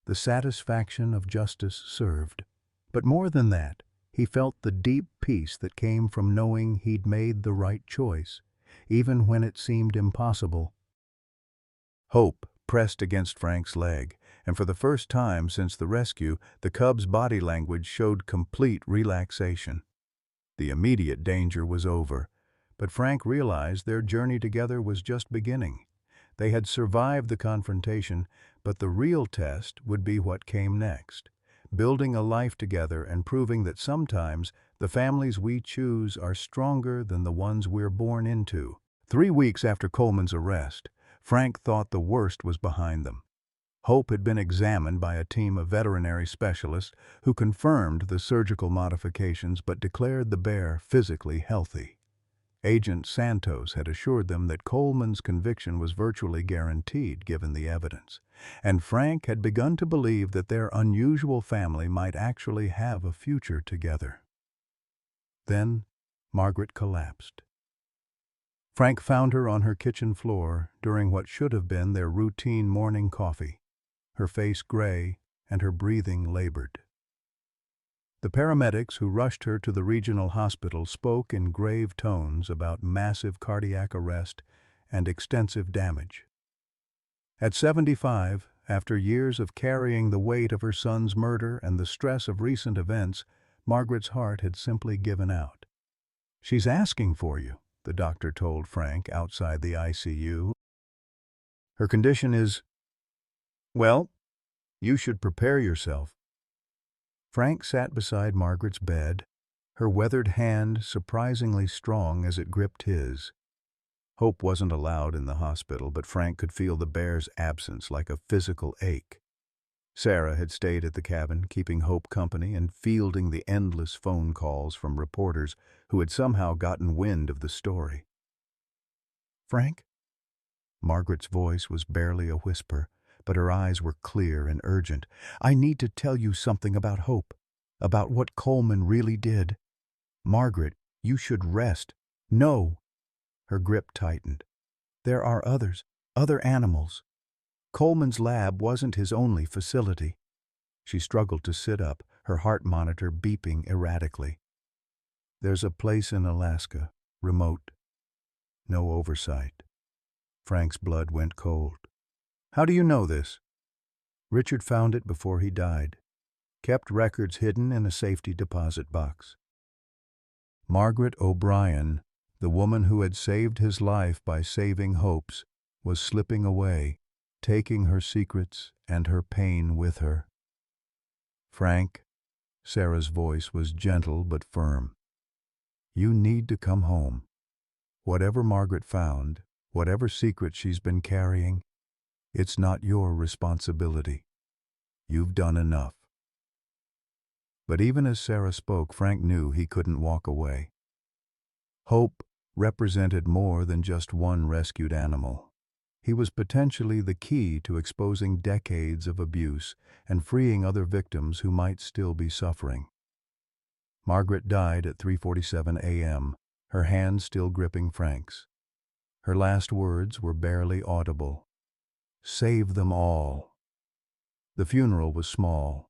The satisfaction of justice served. But more than that, he felt the deep peace that came from knowing he'd made the right choice, even when it seemed impossible. Hope pressed against Frank's leg, and for the first time since the rescue, the cub's body language showed complete relaxation. The immediate danger was over, but Frank realized their journey together was just beginning. They had survived the confrontation, but the real test would be what came next, building a life together and proving that sometimes the families we choose are stronger than the ones we're born into. 3 weeks after Coleman's arrest, Frank thought the worst was behind them. Hope had been examined by a team of veterinary specialists who confirmed the surgical modifications but declared the bear physically healthy. Agent Santos had assured them that Coleman's conviction was virtually guaranteed given the evidence, and Frank had begun to believe that their unusual family might actually have a future together. Then Margaret collapsed. Frank found her on her kitchen floor during what should have been their routine morning coffee, her face gray and her breathing labored. The paramedics who rushed her to the regional hospital spoke in grave tones about massive cardiac arrest and extensive damage. At 75, after years of carrying the weight of her son's murder and the stress of recent events, Margaret's heart had simply given out. "She's asking for you," the doctor told Frank outside the ICU. "Her condition is, well, you should prepare yourself." Frank sat beside Margaret's bed, her weathered hand surprisingly strong as it gripped his. Hope wasn't allowed in the hospital, but Frank could feel the bear's absence like a physical ache. Sarah had stayed at the cabin, keeping Hope company and fielding the endless phone calls from reporters who had somehow gotten wind of the story. "Frank?" Margaret's voice was barely a whisper, but her eyes were clear and urgent. "I need to tell you something about Hope, about what Coleman really did. Margaret, you should rest." "No." Her grip tightened. "There are others, other animals. Coleman's lab wasn't his only facility." She struggled to sit up, her heart monitor beeping erratically. "There's a place in Alaska, remote. No oversight." Frank's blood went cold. "How do you know this?" "Richard found it before he died. Kept records hidden in a safety deposit box." Margaret O'Brien, the woman who had saved his life by saving Hope's, was slipping away, taking her secrets and her pain with her. "Frank," Sarah's voice was gentle but firm, "you need to come home. Whatever Margaret found, whatever secret she's been carrying, it's not your responsibility. You've done enough." But even as Sarah spoke, Frank knew he couldn't walk away. Hope represented more than just one rescued animal. He was potentially the key to exposing decades of abuse and freeing other victims who might still be suffering. Margaret died at 3:47 a.m., her hand still gripping Frank's. Her last words were barely audible. "Save them all." The funeral was small.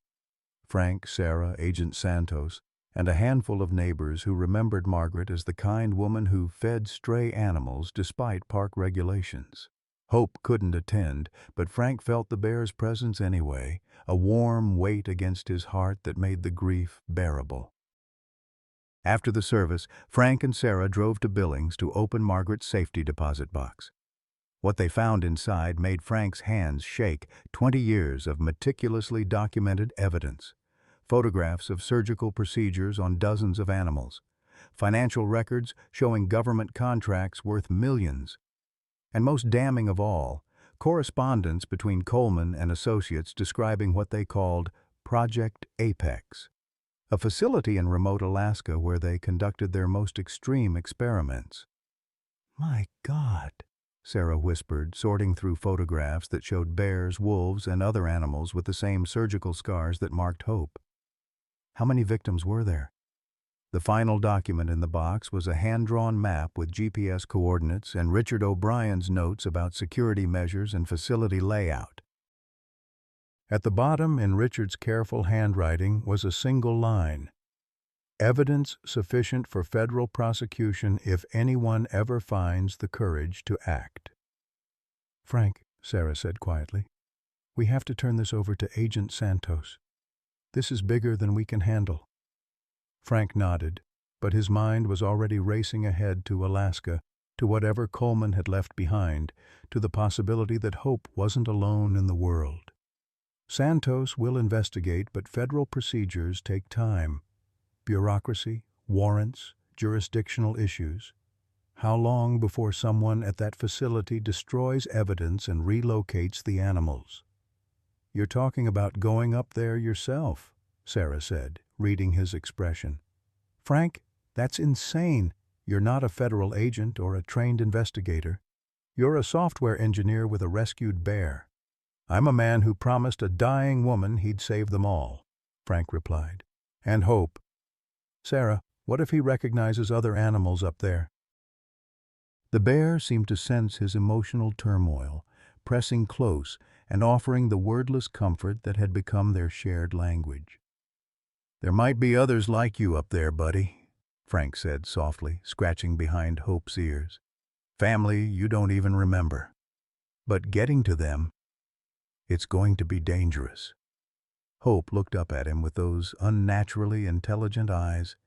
Frank, Sarah, Agent Santos, and a handful of neighbors who remembered Margaret as the kind woman who fed stray animals despite park regulations. Hope couldn't attend, but Frank felt the bear's presence anyway, a warm weight against his heart that made the grief bearable. After the service, Frank and Sarah drove to Billings to open Margaret's safety deposit box. What they found inside made Frank's hands shake. 20 years of meticulously documented evidence. photographs of surgical procedures on dozens of animals, financial records showing government contracts worth millions, and most damning of all, correspondence between Coleman and associates describing what they called Project Apex, a facility in remote Alaska where they conducted their most extreme experiments. "My God," Sarah whispered, sorting through photographs that showed bears, wolves, and other animals with the same surgical scars that marked Hope. "How many victims were there?" The final document in the box was a hand-drawn map with GPS coordinates and Richard O'Brien's notes about security measures and facility layout. At the bottom, in Richard's careful handwriting, was a single line: "Evidence sufficient for federal prosecution if anyone ever finds the courage to act." "Frank," Sarah said quietly, "we have to turn this over to Agent Santos. This is bigger than we can handle." Frank nodded, but his mind was already racing ahead to Alaska, to whatever Coleman had left behind, to the possibility that Hope wasn't alone in the world. "Santos will investigate, but federal procedures take time. Bureaucracy, warrants, jurisdictional issues. How long before someone at that facility destroys evidence and relocates the animals?" "You're talking about going up there yourself," Sarah said, reading his expression. "Frank, that's insane. You're not a federal agent or a trained investigator. You're a software engineer with a rescued bear." "I'm a man who promised a dying woman he'd save them all," Frank replied. "And Hope. Sarah, what if he recognizes other animals up there?" The bear seemed to sense his emotional turmoil, pressing close and offering the wordless comfort that had become their shared language. "There might be others like you up there, buddy," Frank said softly, scratching behind Hope's ears. "Family you don't even remember. But getting to them, it's going to be dangerous." Hope looked up at him with those unnaturally intelligent eyes,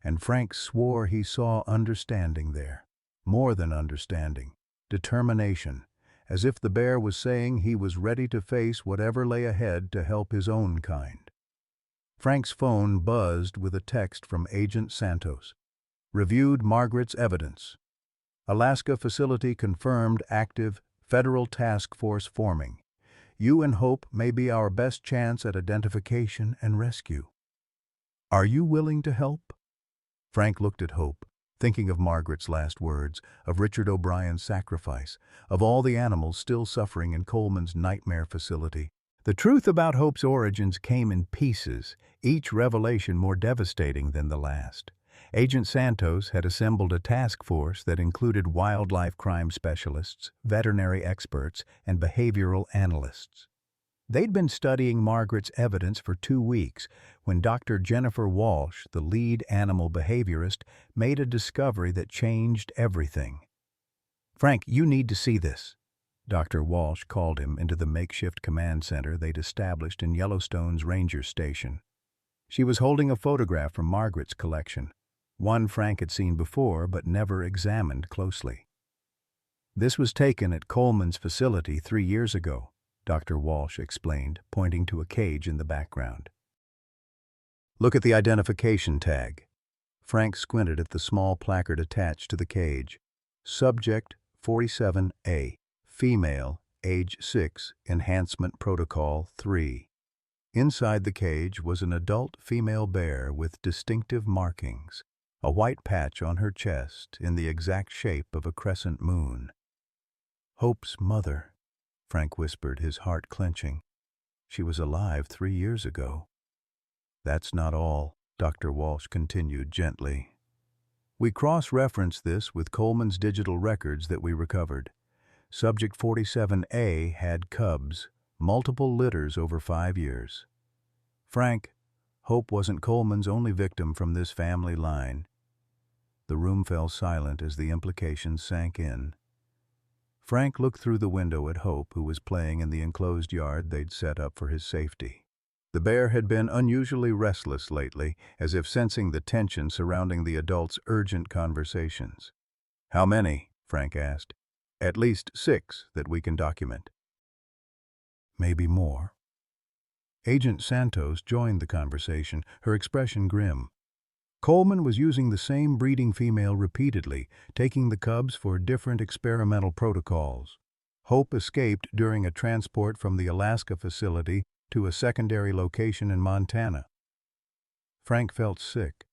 and Frank swore he saw understanding there. More than understanding, determination, as if the bear was saying he was ready to face whatever lay ahead to help his own kind. Frank's phone buzzed with a text from Agent Santos. "Reviewed Margaret's evidence. Alaska facility confirmed active federal task force forming. You and Hope may be our best chance at identification and rescue. Are you willing to help?" Frank looked at Hope, thinking of Margaret's last words, of Richard O'Brien's sacrifice, of all the animals still suffering in Coleman's nightmare facility. The truth about Hope's origins came in pieces, each revelation more devastating than the last. Agent Santos had assembled a task force that included wildlife crime specialists, veterinary experts, and behavioral analysts. They'd been studying Margaret's evidence for 2 weeks when Dr. Jennifer Walsh, the lead animal behaviorist, made a discovery that changed everything. "Frank, you need to see this." Dr. Walsh called him into the makeshift command center they'd established in Yellowstone's ranger station. She was holding a photograph from Margaret's collection, one Frank had seen before but never examined closely. "This was taken at Coleman's facility 3 years ago," Dr. Walsh explained, pointing to a cage in the background. "Look at the identification tag." Frank squinted at the small placard attached to the cage. "Subject 47A. Female, age 6, Enhancement Protocol 3. Inside the cage was an adult female bear with distinctive markings, a white patch on her chest in the exact shape of a crescent moon. "Hope's mother," Frank whispered, his heart clenching. "She was alive 3 years ago." "That's not all," Dr. Walsh continued gently. "We cross-referenced this with Coleman's digital records that we recovered. Subject 47A had cubs, multiple litters over 5 years. Frank, Hope wasn't Coleman's only victim from this family line." The room fell silent as the implications sank in. Frank looked through the window at Hope, who was playing in the enclosed yard they'd set up for his safety. The bear had been unusually restless lately, as if sensing the tension surrounding the adult's urgent conversations. "How many?" Frank asked. "At least 6 that we can document." "Maybe more." Agent Santos joined the conversation, her expression grim. Coleman was using the same breeding female repeatedly, taking the cubs for different experimental protocols. Hope escaped during a transport from the Alaska facility to a secondary location in Montana. Frank felt sick.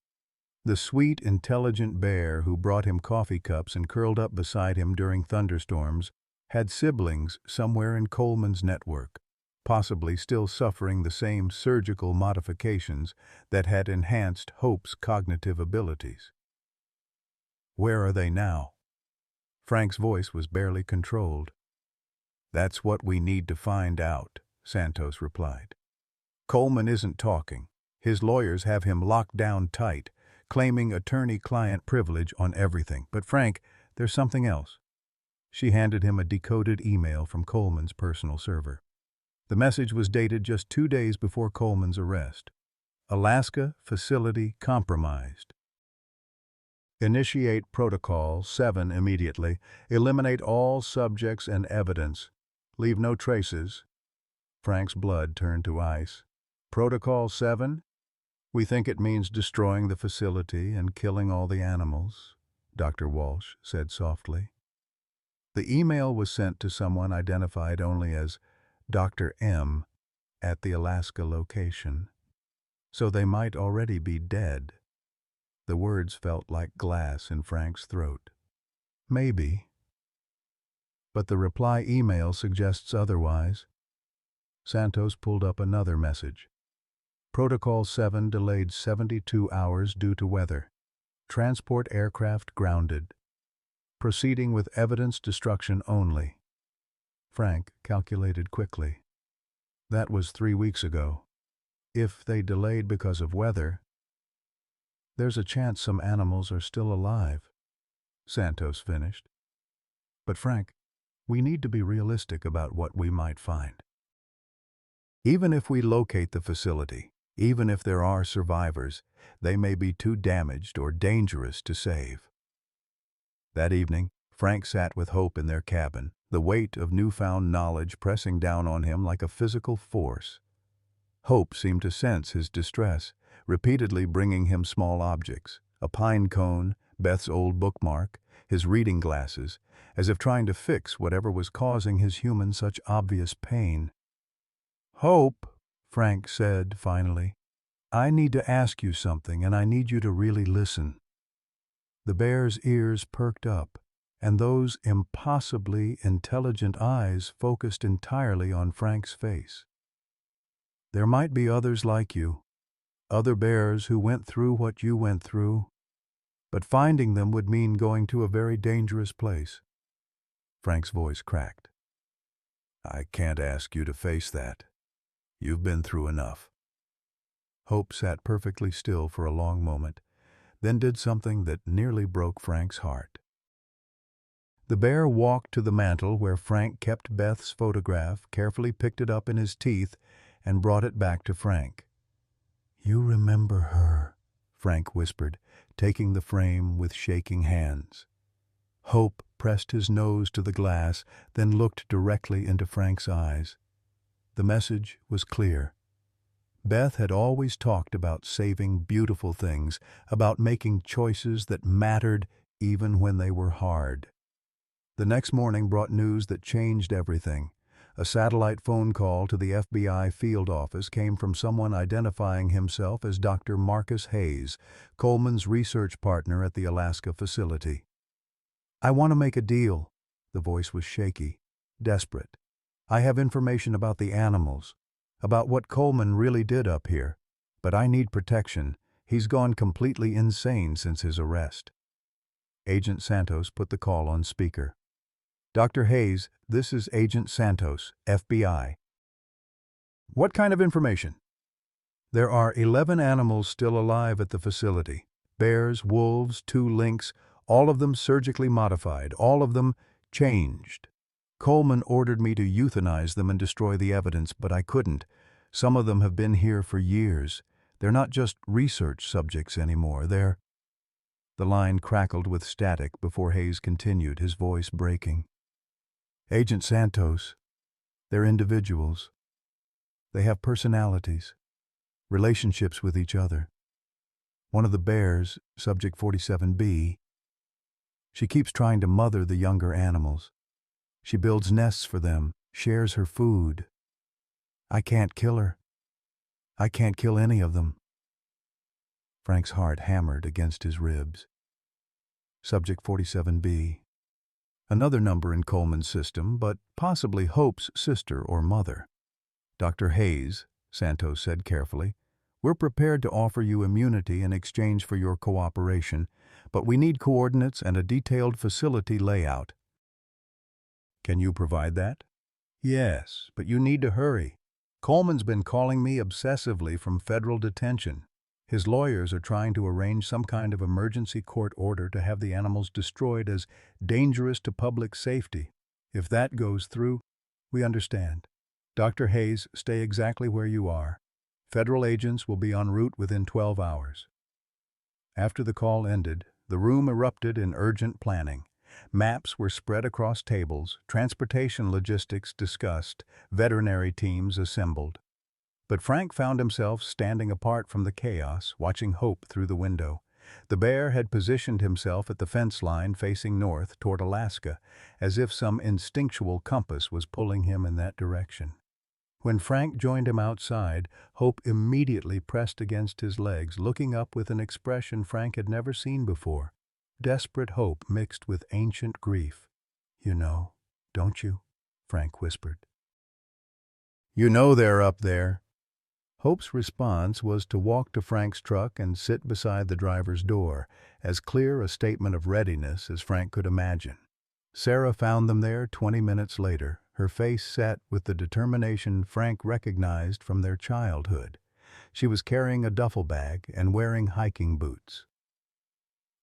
The sweet, intelligent bear who brought him coffee cups and curled up beside him during thunderstorms had siblings somewhere in Coleman's network, possibly still suffering the same surgical modifications that had enhanced Hope's cognitive abilities. Where are they now? Frank's voice was barely controlled. That's what we need to find out, Santos replied. Coleman isn't talking. His lawyers have him locked down tight, claiming attorney-client privilege on everything. But Frank, there's something else. She handed him a decoded email from Coleman's personal server. The message was dated just 2 days before Coleman's arrest. Alaska facility compromised. Initiate Protocol 7 immediately. Eliminate all subjects and evidence. Leave no traces. Frank's blood turned to ice. Protocol 7? We think it means destroying the facility and killing all the animals, Dr. Walsh said softly. The email was sent to someone identified only as Dr. M at the Alaska location, so they might already be dead. The words felt like glass in Frank's throat. Maybe. But the reply email suggests otherwise. Santos pulled up another message. Protocol 7 delayed 72 hours due to weather. Transport aircraft grounded. Proceeding with evidence destruction only. Frank calculated quickly. That was 3 weeks ago. If they delayed because of weather, there's a chance some animals are still alive, Santos finished. But Frank, we need to be realistic about what we might find. Even if we locate the facility, even if there are survivors, they may be too damaged or dangerous to save. That evening, Frank sat with Hope in their cabin, the weight of newfound knowledge pressing down on him like a physical force. Hope seemed to sense his distress, repeatedly bringing him small objects, a pine cone, Beth's old bookmark, his reading glasses, as if trying to fix whatever was causing his human such obvious pain. "Hope," Frank said finally, "I need to ask you something, and I need you to really listen." The bear's ears perked up, and those impossibly intelligent eyes focused entirely on Frank's face. "There might be others like you, other bears who went through what you went through, but finding them would mean going to a very dangerous place." Frank's voice cracked. "I can't ask you to face that. You've been through enough." Hope sat perfectly still for a long moment, then did something that nearly broke Frank's heart. The bear walked to the mantel where Frank kept Beth's photograph, carefully picked it up in his teeth, and brought it back to Frank. "You remember her," Frank whispered, taking the frame with shaking hands. Hope pressed his nose to the glass, then looked directly into Frank's eyes. The message was clear. Beth had always talked about saving beautiful things, about making choices that mattered even when they were hard. The next morning brought news that changed everything. A satellite phone call to the FBI field office came from someone identifying himself as Dr. Marcus Hayes, Coleman's research partner at the Alaska facility. "I want to make a deal." The voice was shaky, desperate. "I have information about the animals, about what Coleman really did up here, but I need protection. He's gone completely insane since his arrest." Agent Santos put the call on speaker. "Dr. Hayes, this is Agent Santos, FBI. What kind of information?" "There are 11 animals still alive at the facility. Bears, wolves, 2 lynx, all of them surgically modified, all of them changed. Coleman ordered me to euthanize them and destroy the evidence, but I couldn't. Some of them have been here for years. They're not just research subjects anymore, they're—" The line crackled with static before Hayes continued, his voice breaking. "Agent Santos, they're individuals. They have personalities, relationships with each other. One of the bears, Subject 47B, she keeps trying to mother the younger animals. She builds nests for them, shares her food. I can't kill her. I can't kill any of them. Frank's heart hammered against his ribs. Subject 47B. Another number in Coleman's system, but possibly Hope's sister or mother. Dr. Hayes, Santos said carefully, we're prepared to offer you immunity in exchange for your cooperation, but we need coordinates and a detailed facility layout. Can you provide that? Yes, but you need to hurry. Coleman's been calling me obsessively from federal detention. His lawyers are trying to arrange some kind of emergency court order to have the animals destroyed as dangerous to public safety. If that goes through, we understand. Dr. Hayes, stay exactly where you are. Federal agents will be en route within 12 hours. After the call ended, the room erupted in urgent planning. Maps were spread across tables, transportation logistics discussed, veterinary teams assembled. But Frank found himself standing apart from the chaos, watching Hope through the window. The bear had positioned himself at the fence line facing north toward Alaska, as if some instinctual compass was pulling him in that direction. When Frank joined him outside, Hope immediately pressed against his legs, looking up with an expression Frank had never seen before. Desperate hope mixed with ancient grief. You know, don't you? Frank whispered. You know they're up there. Hope's response was to walk to Frank's truck and sit beside the driver's door, as clear a statement of readiness as Frank could imagine. Sarah found them there 20 minutes later, her face set with the determination Frank recognized from their childhood. She was carrying a duffel bag and wearing hiking boots.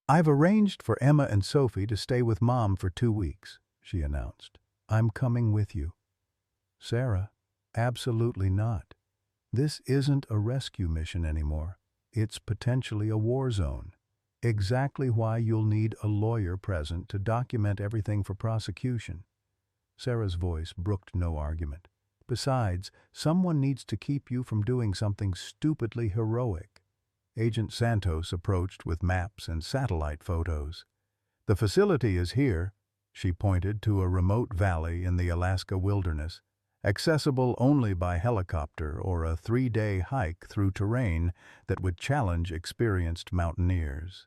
I've arranged for Emma and Sophie to stay with Mom for 2 weeks, she announced. I'm coming with you. Sarah, absolutely not. This isn't a rescue mission anymore. It's potentially a war zone. Exactly why you'll need a lawyer present to document everything for prosecution. Sarah's voice brooked no argument. Besides, someone needs to keep you from doing something stupidly heroic. Agent Santos approached with maps and satellite photos. The facility is here, she pointed to a remote valley in the Alaska wilderness, accessible only by helicopter or a 3-day hike through terrain that would challenge experienced mountaineers.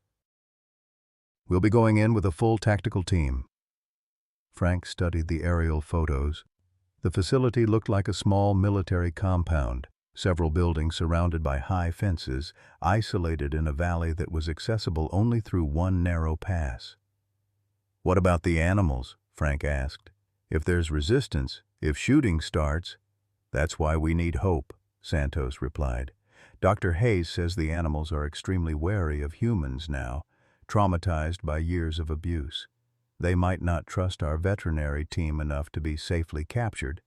We'll be going in with a full tactical team. Frank studied the aerial photos. The facility looked like a small military compound, several buildings surrounded by high fences, isolated in a valley that was accessible only through one narrow pass. What about the animals? Frank asked. If there's resistance, if shooting starts, that's why we need Hope, Santos replied. Dr. Hayes says the animals are extremely wary of humans now, traumatized by years of abuse. They might not trust our veterinary team enough to be safely captured,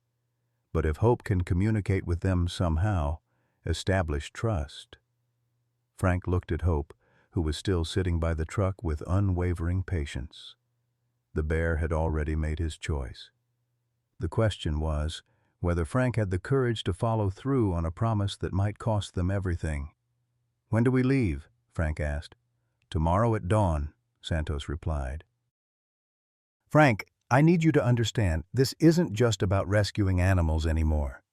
but if Hope can communicate with them somehow, establish trust. Frank looked at Hope, who was still sitting by the truck with unwavering patience. The bear had already made his choice. The question was whether Frank had the courage to follow through on a promise that might cost them everything. When do we leave? Frank asked. Tomorrow at dawn, Santos replied. Frank, I need you to understand, this isn't just about rescuing animals anymore.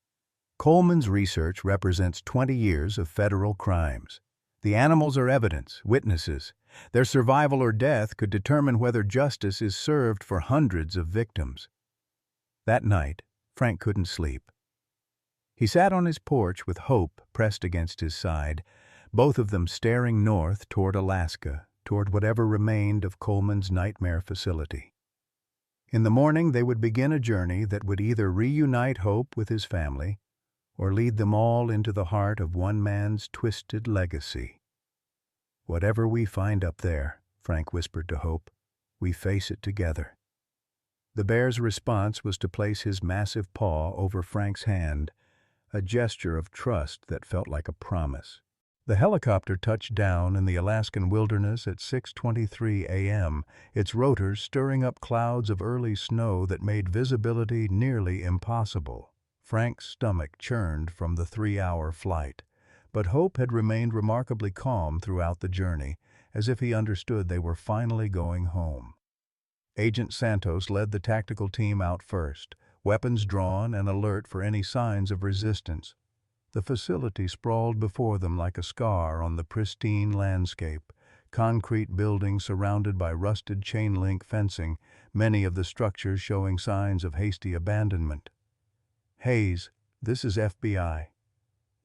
Coleman's research represents 20 years of federal crimes. The animals are evidence, witnesses. Their survival or death could determine whether justice is served for hundreds of victims. That night, Frank couldn't sleep. He sat on his porch with Hope pressed against his side, both of them staring north toward Alaska, toward whatever remained of Coleman's nightmare facility. In the morning, they would begin a journey that would either reunite Hope with his family or lead them all into the heart of one man's twisted legacy. Whatever we find up there, Frank whispered to Hope, we face it together. The bear's response was to place his massive paw over Frank's hand, a gesture of trust that felt like a promise. The helicopter touched down in the Alaskan wilderness at 6:23 a.m., its rotors stirring up clouds of early snow that made visibility nearly impossible. Frank's stomach churned from the 3-hour flight, but Hope had remained remarkably calm throughout the journey, as if he understood they were finally going home. Agent Santos led the tactical team out first, weapons drawn and alert for any signs of resistance. The facility sprawled before them like a scar on the pristine landscape, concrete buildings surrounded by rusted chain-link fencing, many of the structures showing signs of hasty abandonment. "Hayes, this is FBI.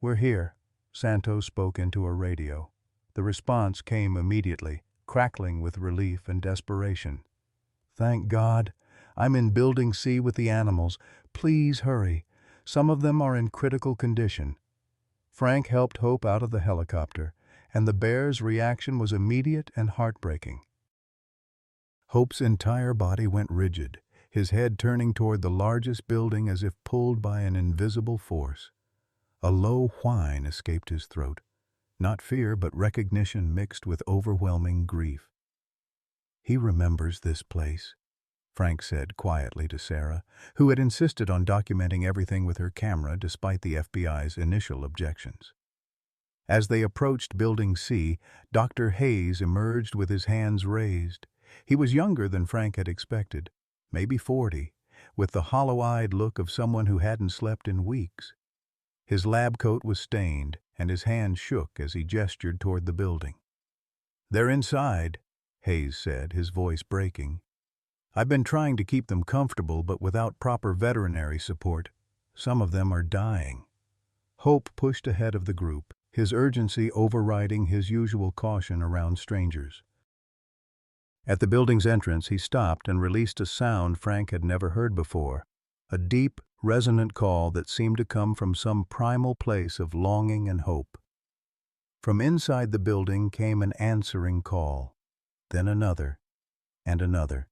We're here," Santos spoke into a radio. The response came immediately, crackling with relief and desperation. "Thank God. I'm in Building C with the animals. Please hurry. Some of them are in critical condition." Frank helped Hope out of the helicopter, and the bear's reaction was immediate and heartbreaking. Hope's entire body went rigid, his head turning toward the largest building as if pulled by an invisible force. A low whine escaped his throat, not fear but recognition mixed with overwhelming grief. "He remembers this place," Frank said quietly to Sarah, who had insisted on documenting everything with her camera despite the FBI's initial objections. As they approached Building C, Dr. Hayes emerged with his hands raised. He was younger than Frank had expected, maybe 40, with the hollow-eyed look of someone who hadn't slept in weeks. His lab coat was stained, and his hand shook as he gestured toward the building. "They're inside," Hayes said, his voice breaking. "I've been trying to keep them comfortable, but without proper veterinary support, some of them are dying." Hope pushed ahead of the group, his urgency overriding his usual caution around strangers. At the building's entrance, he stopped and released a sound Frank had never heard before, a deep, resonant call that seemed to come from some primal place of longing and hope. From inside the building came an answering call, then another, and another.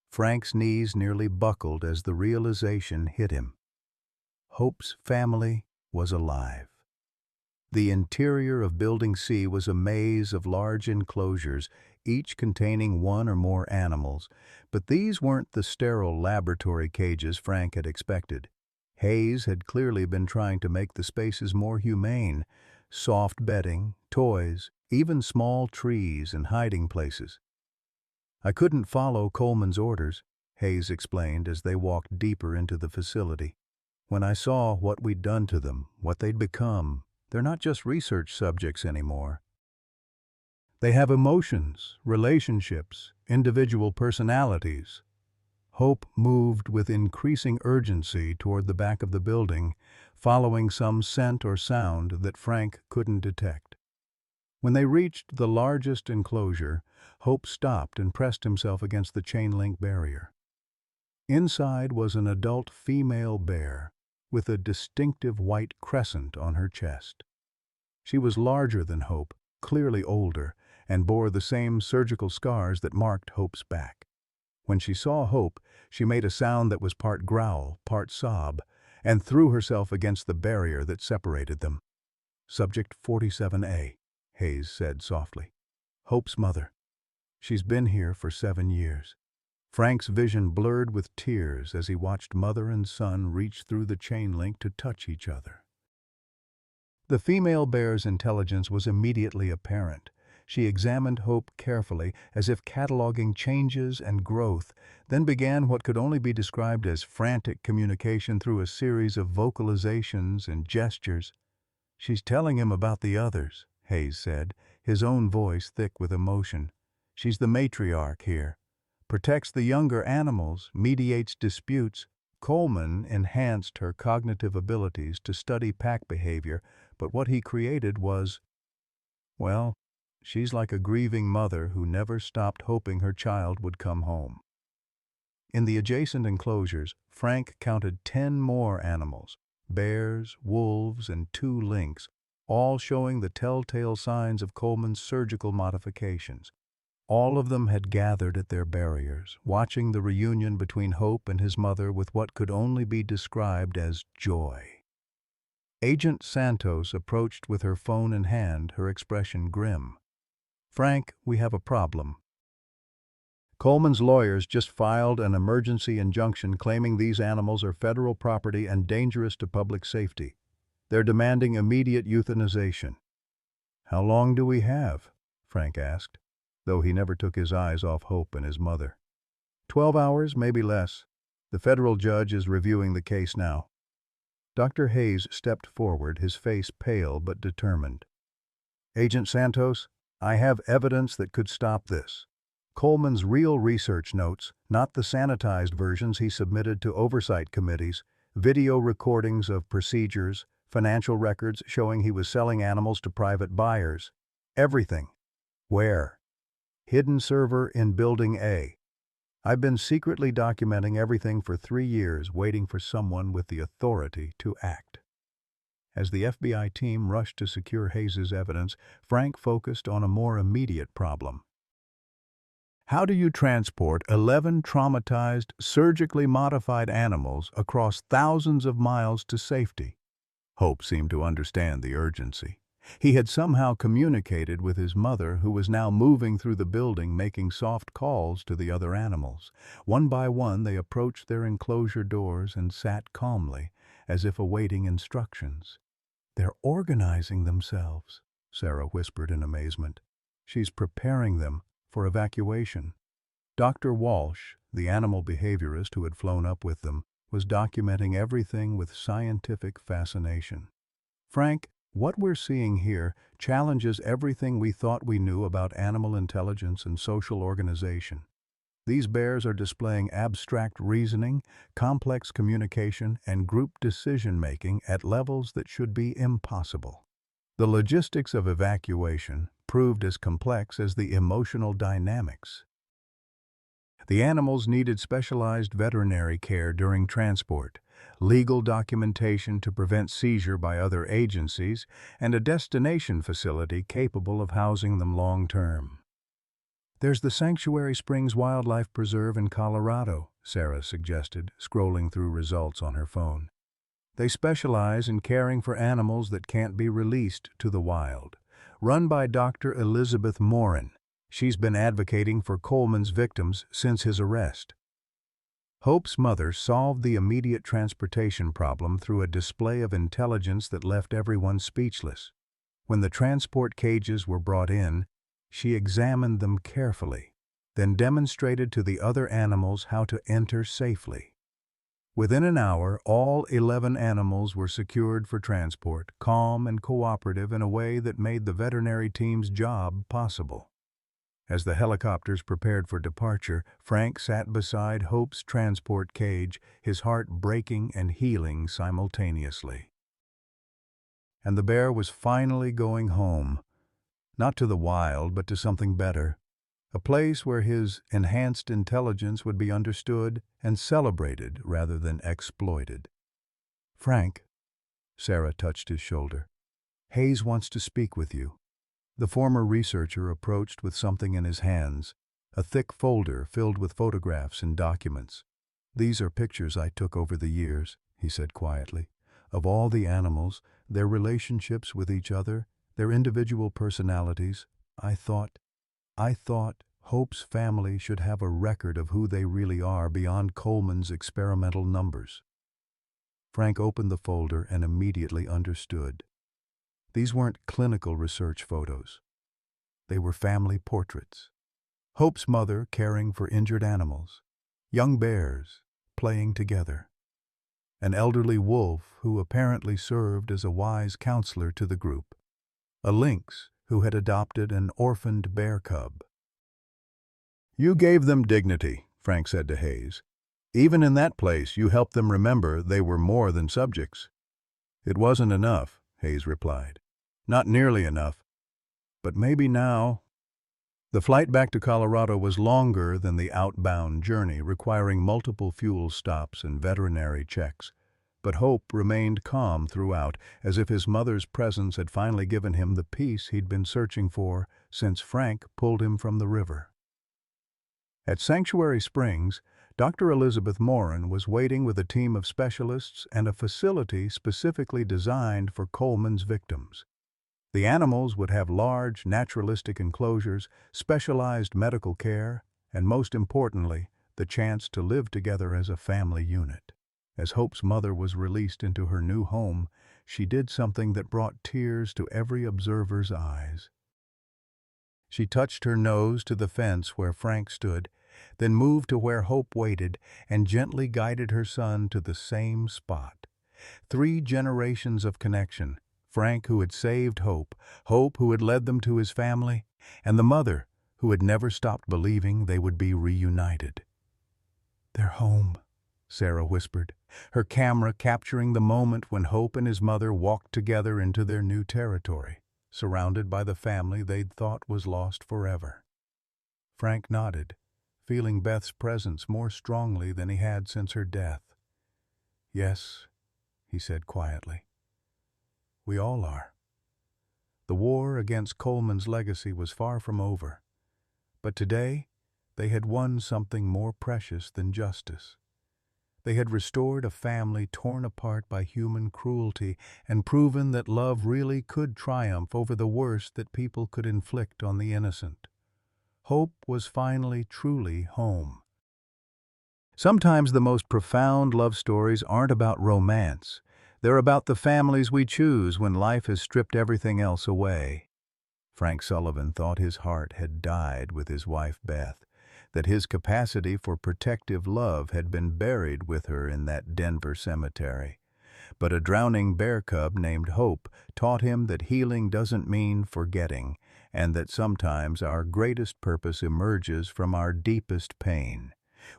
Frank's knees nearly buckled as the realization hit him. Hope's family was alive. The interior of Building C was a maze of large enclosures, each containing one or more animals, but these weren't the sterile laboratory cages Frank had expected. Hayes had clearly been trying to make the spaces more humane: soft bedding, toys, even small trees and hiding places. "I couldn't follow Coleman's orders," Hayes explained as they walked deeper into the facility. "When I saw what we'd done to them, what they'd become, they're not just research subjects anymore. They have emotions, relationships, individual personalities." Hope moved with increasing urgency toward the back of the building, following some scent or sound that Frank couldn't detect. When they reached the largest enclosure, Hope stopped and pressed himself against the chain-link barrier. Inside was an adult female bear, with a distinctive white crescent on her chest. She was larger than Hope, clearly older, and bore the same surgical scars that marked Hope's back. When she saw Hope, she made a sound that was part growl, part sob, and threw herself against the barrier that separated them. "Subject 47A, Hayes said softly. "Hope's mother. She's been here for 7 years." Frank's vision blurred with tears as he watched mother and son reach through the chain link to touch each other. The female bear's intelligence was immediately apparent. She examined Hope carefully, as if cataloging changes and growth, then began what could only be described as frantic communication through a series of vocalizations and gestures. "She's telling him about the others," Hayes said, his own voice thick with emotion. "She's the matriarch here. Protects the younger animals, mediates disputes." Coleman enhanced her cognitive abilities to study pack behavior, but what he created was, well, she's like a grieving mother who never stopped hoping her child would come home. In the adjacent enclosures, Frank counted 10 more animals: bears, wolves, and 2 lynx, all showing the telltale signs of Coleman's surgical modifications. All of them had gathered at their barriers, watching the reunion between Hope and his mother with what could only be described as joy. Agent Santos approached with her phone in hand, her expression grim. "Frank, we have a problem." Coleman's lawyers just filed an emergency injunction claiming these animals are federal property and dangerous to public safety. They're demanding immediate euthanization. "How long do we have?" Frank asked, though he never took his eyes off Hope and his mother. 12 hours, maybe less. The federal judge is reviewing the case now. Dr. Hayes stepped forward, his face pale but determined. "Agent Santos, I have evidence that could stop this. Coleman's real research notes, not the sanitized versions he submitted to oversight committees, video recordings of procedures, financial records showing he was selling animals to private buyers. Everything. Where? Hidden server in Building A. I've been secretly documenting everything for 3 years, waiting for someone with the authority to act." As the FBI team rushed to secure Hayes's evidence, Frank focused on a more immediate problem. How do you transport 11 traumatized, surgically modified animals across thousands of miles to safety? Hope seemed to understand the urgency. He had somehow communicated with his mother, who was now moving through the building, making soft calls to the other animals. One by one, they approached their enclosure doors and sat calmly, as if awaiting instructions. "They're organizing themselves," Sarah whispered in amazement. "She's preparing them for evacuation." Dr. Walsh, the animal behaviorist who had flown up with them, was documenting everything with scientific fascination. "Frank, what we're seeing here challenges everything we thought we knew about animal intelligence and social organization. These bears are displaying abstract reasoning, complex communication, and group decision-making at levels that should be impossible. The logistics of evacuation proved as complex as the emotional dynamics. The animals needed specialized veterinary care during transport, legal documentation to prevent seizure by other agencies, and a destination facility capable of housing them long-term. "There's the Sanctuary Springs Wildlife Preserve in Colorado," Sarah suggested, scrolling through results on her phone. "They specialize in caring for animals that can't be released to the wild. Run by Dr. Elizabeth Morin. She's been advocating for Coleman's victims since his arrest." Hope's mother solved the immediate transportation problem through a display of intelligence that left everyone speechless. When the transport cages were brought in, she examined them carefully, then demonstrated to the other animals how to enter safely. Within an hour, all 11 animals were secured for transport, calm and cooperative in a way that made the veterinary team's job possible. As the helicopters prepared for departure, Frank sat beside Hope's transport cage, his heart breaking and healing simultaneously. And the bear was finally going home, not to the wild, but to something better, a place where his enhanced intelligence would be understood and celebrated rather than exploited. "Frank," Sarah touched his shoulder, "Hayes wants to speak with you." The former researcher approached with something in his hands, a thick folder filled with photographs and documents. "These are pictures I took over the years," he said quietly, "of all the animals, their relationships with each other, their individual personalities. I thought Hope's family should have a record of who they really are beyond Coleman's experimental numbers." Frank opened the folder and immediately understood. These weren't clinical research photos. They were family portraits. Hope's mother caring for injured animals, young bears playing together, an elderly wolf who apparently served as a wise counselor to the group, a lynx who had adopted an orphaned bear cub. "You gave them dignity," Frank said to Hayes. "Even in that place, you helped them remember they were more than subjects." "It wasn't enough," Hayes replied. "Not nearly enough. But maybe now." The flight back to Colorado was longer than the outbound journey, requiring multiple fuel stops and veterinary checks. But Hope remained calm throughout, as if his mother's presence had finally given him the peace he'd been searching for since Frank pulled him from the river. At Sanctuary Springs, Dr. Elizabeth Morin was waiting with a team of specialists and a facility specifically designed for Coleman's victims. The animals would have large, naturalistic enclosures, specialized medical care, and most importantly, the chance to live together as a family unit. As Hope's mother was released into her new home, she did something that brought tears to every observer's eyes. She touched her nose to the fence where Frank stood, then moved to where Hope waited and gently guided her son to the same spot. 3 generations of connection: Frank, who had saved Hope, Hope, who had led them to his family, and the mother, who had never stopped believing they would be reunited. "They're home," Sarah whispered, her camera capturing the moment when Hope and his mother walked together into their new territory, surrounded by the family they'd thought was lost forever. Frank nodded, feeling Beth's presence more strongly than he had since her death. "Yes," he said quietly. "We all are." The war against Coleman's legacy was far from over, but today they had won something more precious than justice. They had restored a family torn apart by human cruelty and proven that love really could triumph over the worst that people could inflict on the innocent. Hope was finally truly home. Sometimes the most profound love stories aren't about romance. They're about the families we choose when life has stripped everything else away. Frank Sullivan thought his heart had died with his wife Beth, that his capacity for protective love had been buried with her in that Denver cemetery. But a drowning bear cub named Hope taught him that healing doesn't mean forgetting, and that sometimes our greatest purpose emerges from our deepest pain.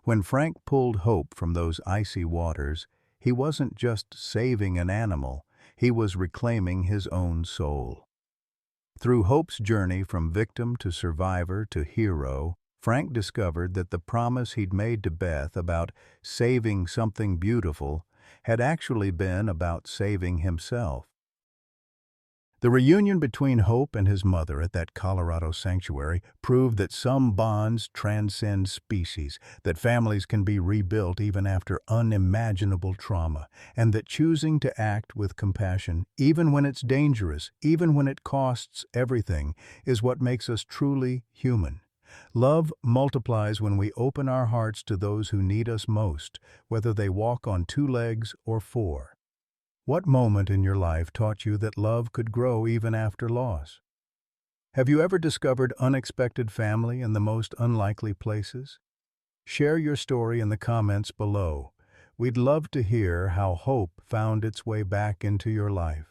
When Frank pulled Hope from those icy waters, he wasn't just saving an animal, he was reclaiming his own soul. Through Hope's journey from victim to survivor to hero, Frank discovered that the promise he'd made to Beth about saving something beautiful had actually been about saving himself. The reunion between Hope and his mother at that Colorado sanctuary proved that some bonds transcend species, that families can be rebuilt even after unimaginable trauma, and that choosing to act with compassion, even when it's dangerous, even when it costs everything, is what makes us truly human. Love multiplies when we open our hearts to those who need us most, whether they walk on 2 legs or 4. What moment in your life taught you that love could grow even after loss? Have you ever discovered unexpected family in the most unlikely places? Share your story in the comments below. We'd love to hear how hope found its way back into your life.